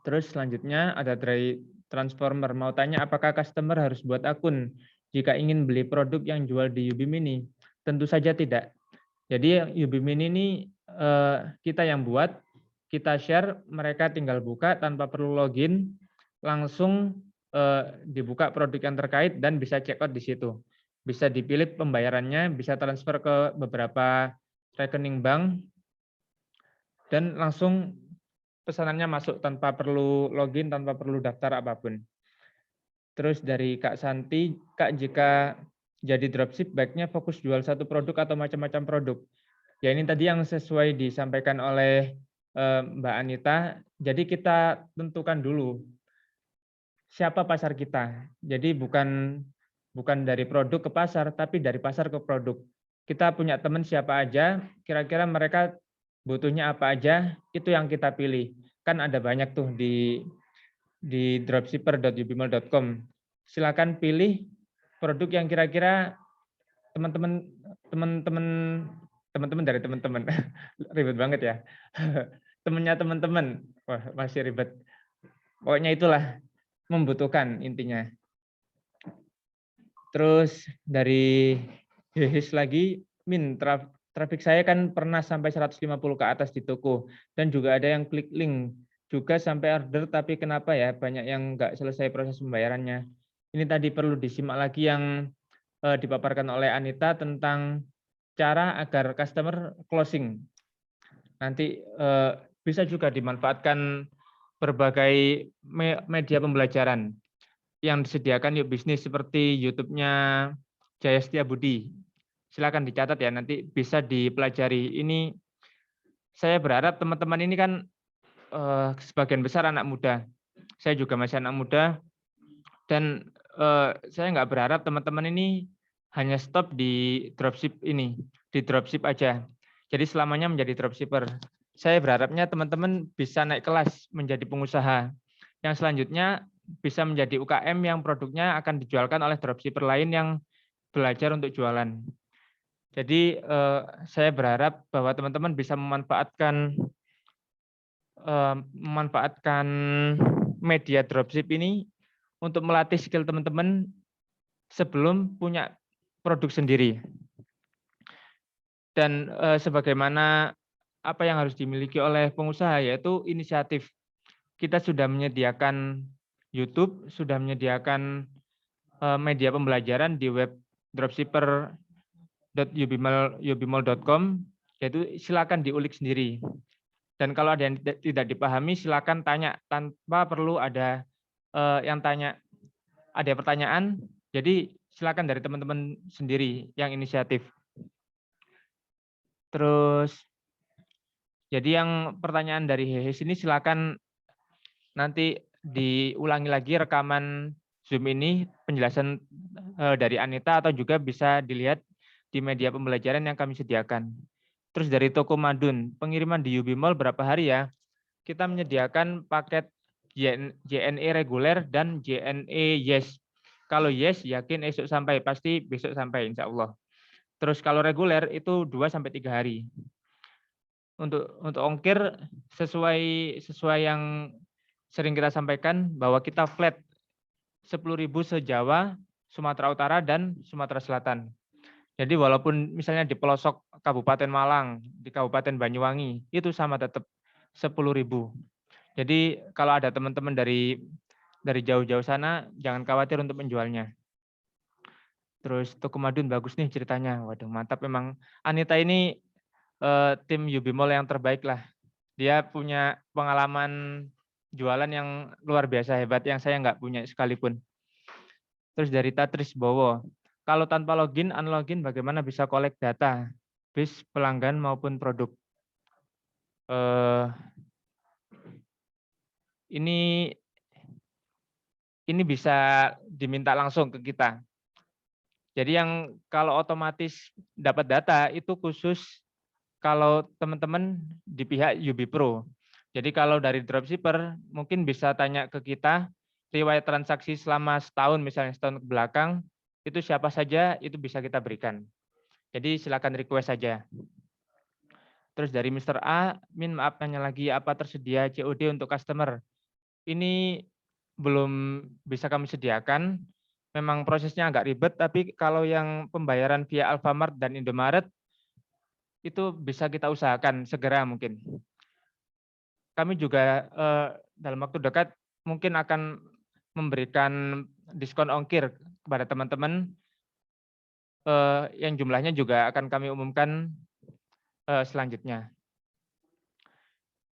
Terus selanjutnya ada dari transformer, mau tanya apakah customer harus buat akun jika ingin beli produk yang jual di UB Mini? Tentu saja tidak. Jadi UB Mini ini kita yang buat, kita share, mereka tinggal buka tanpa perlu login, langsung dibuka produk yang terkait dan bisa check out di situ. Bisa dipilih pembayarannya, bisa transfer ke beberapa rekening bank, dan langsung pesanannya masuk tanpa perlu login, tanpa perlu daftar apapun. Terus dari Kak Santi, Kak jika jadi dropship baiknya fokus jual satu produk atau macam-macam produk? Ya ini tadi yang sesuai disampaikan oleh Mbak Anita, jadi kita tentukan dulu siapa pasar kita. Jadi bukan dari produk ke pasar, tapi dari pasar ke produk. Kita punya teman siapa aja, kira-kira mereka butuhnya apa aja, itu yang kita pilih. Kan ada banyak tuh di dropshipper.ubimall.com. Silakan pilih produk yang kira-kira teman-teman dari teman-teman. Ribet banget ya. Temennya teman-teman. Wah, masih ribet. Pokoknya itulah membutuhkan intinya. Terus dari Hehis lagi, Min, traffic saya kan pernah sampai 150 ke atas di toko. Dan juga ada yang klik link juga sampai order, tapi kenapa ya banyak yang nggak selesai proses pembayarannya. Ini tadi perlu disimak lagi yang dipaparkan oleh Anita tentang cara agar customer closing. Nanti bisa juga dimanfaatkan berbagai media pembelajaran yang disediakan Yuk Bisnis seperti YouTube-nya Jaya Setiabudi. Silakan dicatat ya, nanti bisa dipelajari. Ini saya berharap teman-teman ini kan sebagian besar anak muda. Saya juga masih anak muda dan saya nggak berharap teman-teman ini hanya stop di dropship ini, di dropship aja. Jadi selamanya menjadi dropshipper. Saya berharapnya teman-teman bisa naik kelas menjadi pengusaha. Yang selanjutnya bisa menjadi UKM yang produknya akan dijualkan oleh dropshipper lain yang belajar untuk jualan. Jadi saya berharap bahwa teman-teman bisa memanfaatkan media dropship ini untuk melatih skill teman-teman sebelum punya produk sendiri. Dan sebagaimana apa yang harus dimiliki oleh pengusaha yaitu inisiatif. Kita sudah menyediakan YouTube, sudah menyediakan media pembelajaran di web dropshipper.ubimol.com, yaitu silakan diulik sendiri. Dan kalau ada yang tidak dipahami, silakan tanya tanpa perlu ada yang tanya. Ada pertanyaan, jadi silakan dari teman-teman sendiri yang inisiatif. Terus, jadi yang pertanyaan dari Hehes ini silakan nanti diulangi lagi rekaman Zoom ini, penjelasan dari Anita atau juga bisa dilihat di media pembelajaran yang kami sediakan. Terus dari Toko Madun, pengiriman di Ubimol berapa hari ya? Kita menyediakan paket JNE reguler dan JNE Yes. Kalau Yes yakin esok sampai, pasti besok sampai insya Allah. Terus kalau reguler itu 2-3 hari. Untuk ongkir sesuai yang sering kita sampaikan bahwa kita flat 10.000 se-Jawa, Sumatera Utara dan Sumatera Selatan. Jadi walaupun misalnya di pelosok Kabupaten Malang, di Kabupaten Banyuwangi, itu sama tetap 10.000. Jadi kalau ada teman-teman dari jauh-jauh sana, jangan khawatir untuk menjualnya. Terus Toko Madun bagus nih ceritanya. Waduh, mantap memang. Anita ini tim Ubimol yang terbaik lah. Dia punya pengalaman jualan yang luar biasa hebat yang saya nggak punya sekalipun. Terus dari Tatris Bowo, kalau tanpa login, unlogin bagaimana bisa collect data, bis pelanggan maupun produk? Ini bisa diminta langsung ke kita. Jadi yang kalau otomatis dapat data itu khusus kalau teman-teman di pihak UB Pro. Jadi kalau dari dropshipper mungkin bisa tanya ke kita riwayat transaksi selama setahun, misalnya setahun ke belakang, itu siapa saja itu bisa kita berikan. Jadi silakan request saja. Terus dari Mr. A, Min maaf tanya lagi, apa tersedia COD untuk customer? Ini belum bisa kami sediakan. Memang prosesnya agak ribet, tapi kalau yang pembayaran via Alfamart dan Indomaret, itu bisa kita usahakan segera mungkin. Kami juga dalam waktu dekat mungkin akan memberikan diskon ongkir kepada teman-teman yang jumlahnya juga akan kami umumkan selanjutnya.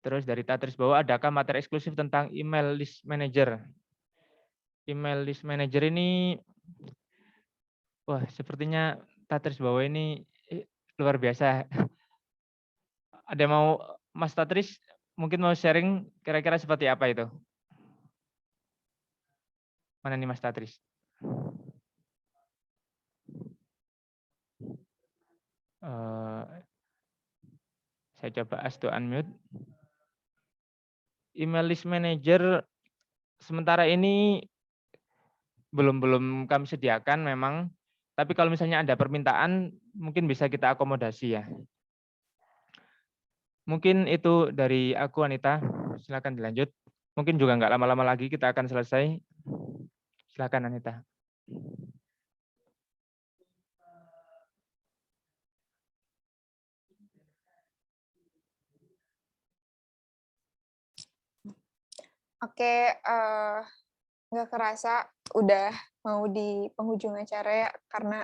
Terus dari Tatris Bahwa, adakah materi eksklusif tentang email list manager? Email list manager ini, wah sepertinya Tatris Bahwa ini luar biasa. Ada mau Mas Tatris mungkin mau sharing kira-kira seperti apa itu? Mana nih Mas Tatris? Saya coba ask to unmute. Email list manager sementara ini belum kami sediakan memang, tapi kalau misalnya ada permintaan mungkin bisa kita akomodasi ya. Mungkin itu dari aku Anita, silakan dilanjut. Mungkin juga nggak lama-lama lagi kita akan selesai. Silakan Anita. Oke, nggak kerasa udah mau di penghujung acara ya, karena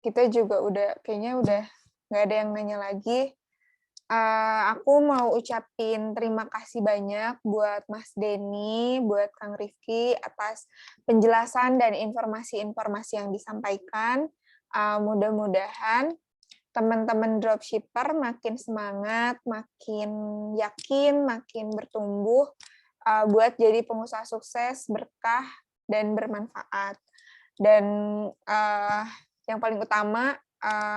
kita juga kayaknya udah nggak ada yang nanya lagi. Aku mau ucapin terima kasih banyak buat Mas Denny, buat Kang Rifki atas penjelasan dan informasi-informasi yang disampaikan. Mudah-mudahan teman-teman dropshipper makin semangat, makin yakin, makin bertumbuh buat jadi pengusaha sukses, berkah, dan bermanfaat. Dan yang paling utama,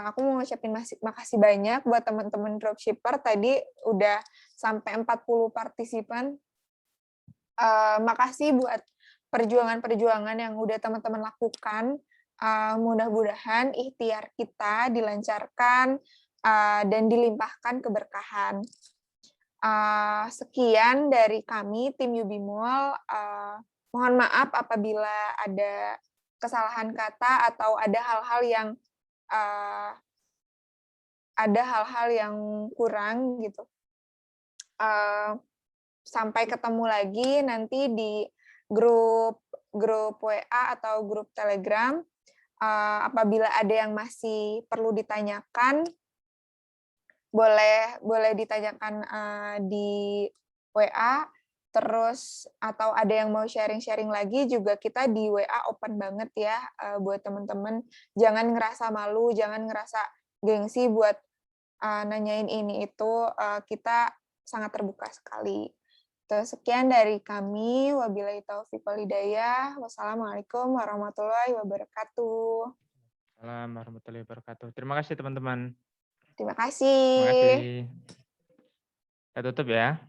aku mau ngucapin makasih banyak buat teman-teman dropshipper. Tadi udah sampai 40 partisipan. Makasih buat perjuangan-perjuangan yang udah teman-teman lakukan. Mudah-mudahan ikhtiar kita dilancarkan dan dilimpahkan keberkahan. Sekian dari kami, tim Yubimol. Mohon maaf apabila ada kesalahan kata atau ada hal-hal yang kurang gitu. Sampai ketemu lagi nanti di grup WA atau grup Telegram. Apabila ada yang masih perlu ditanyakan, boleh ditanyakan di WA. Terus atau ada yang mau sharing-sharing lagi juga, kita di WA open banget ya buat teman-teman. Jangan ngerasa malu, jangan ngerasa gengsi buat nanyain ini itu. Kita sangat terbuka sekali. Terus sekian dari kami. Wabillahi taufiq wal hidayah. Wassalamualaikum warahmatullahi wabarakatuh. Assalamualaikum warahmatullahi wabarakatuh. Terima kasih teman-teman. Terima kasih. Terima kasih. Kita tutup ya.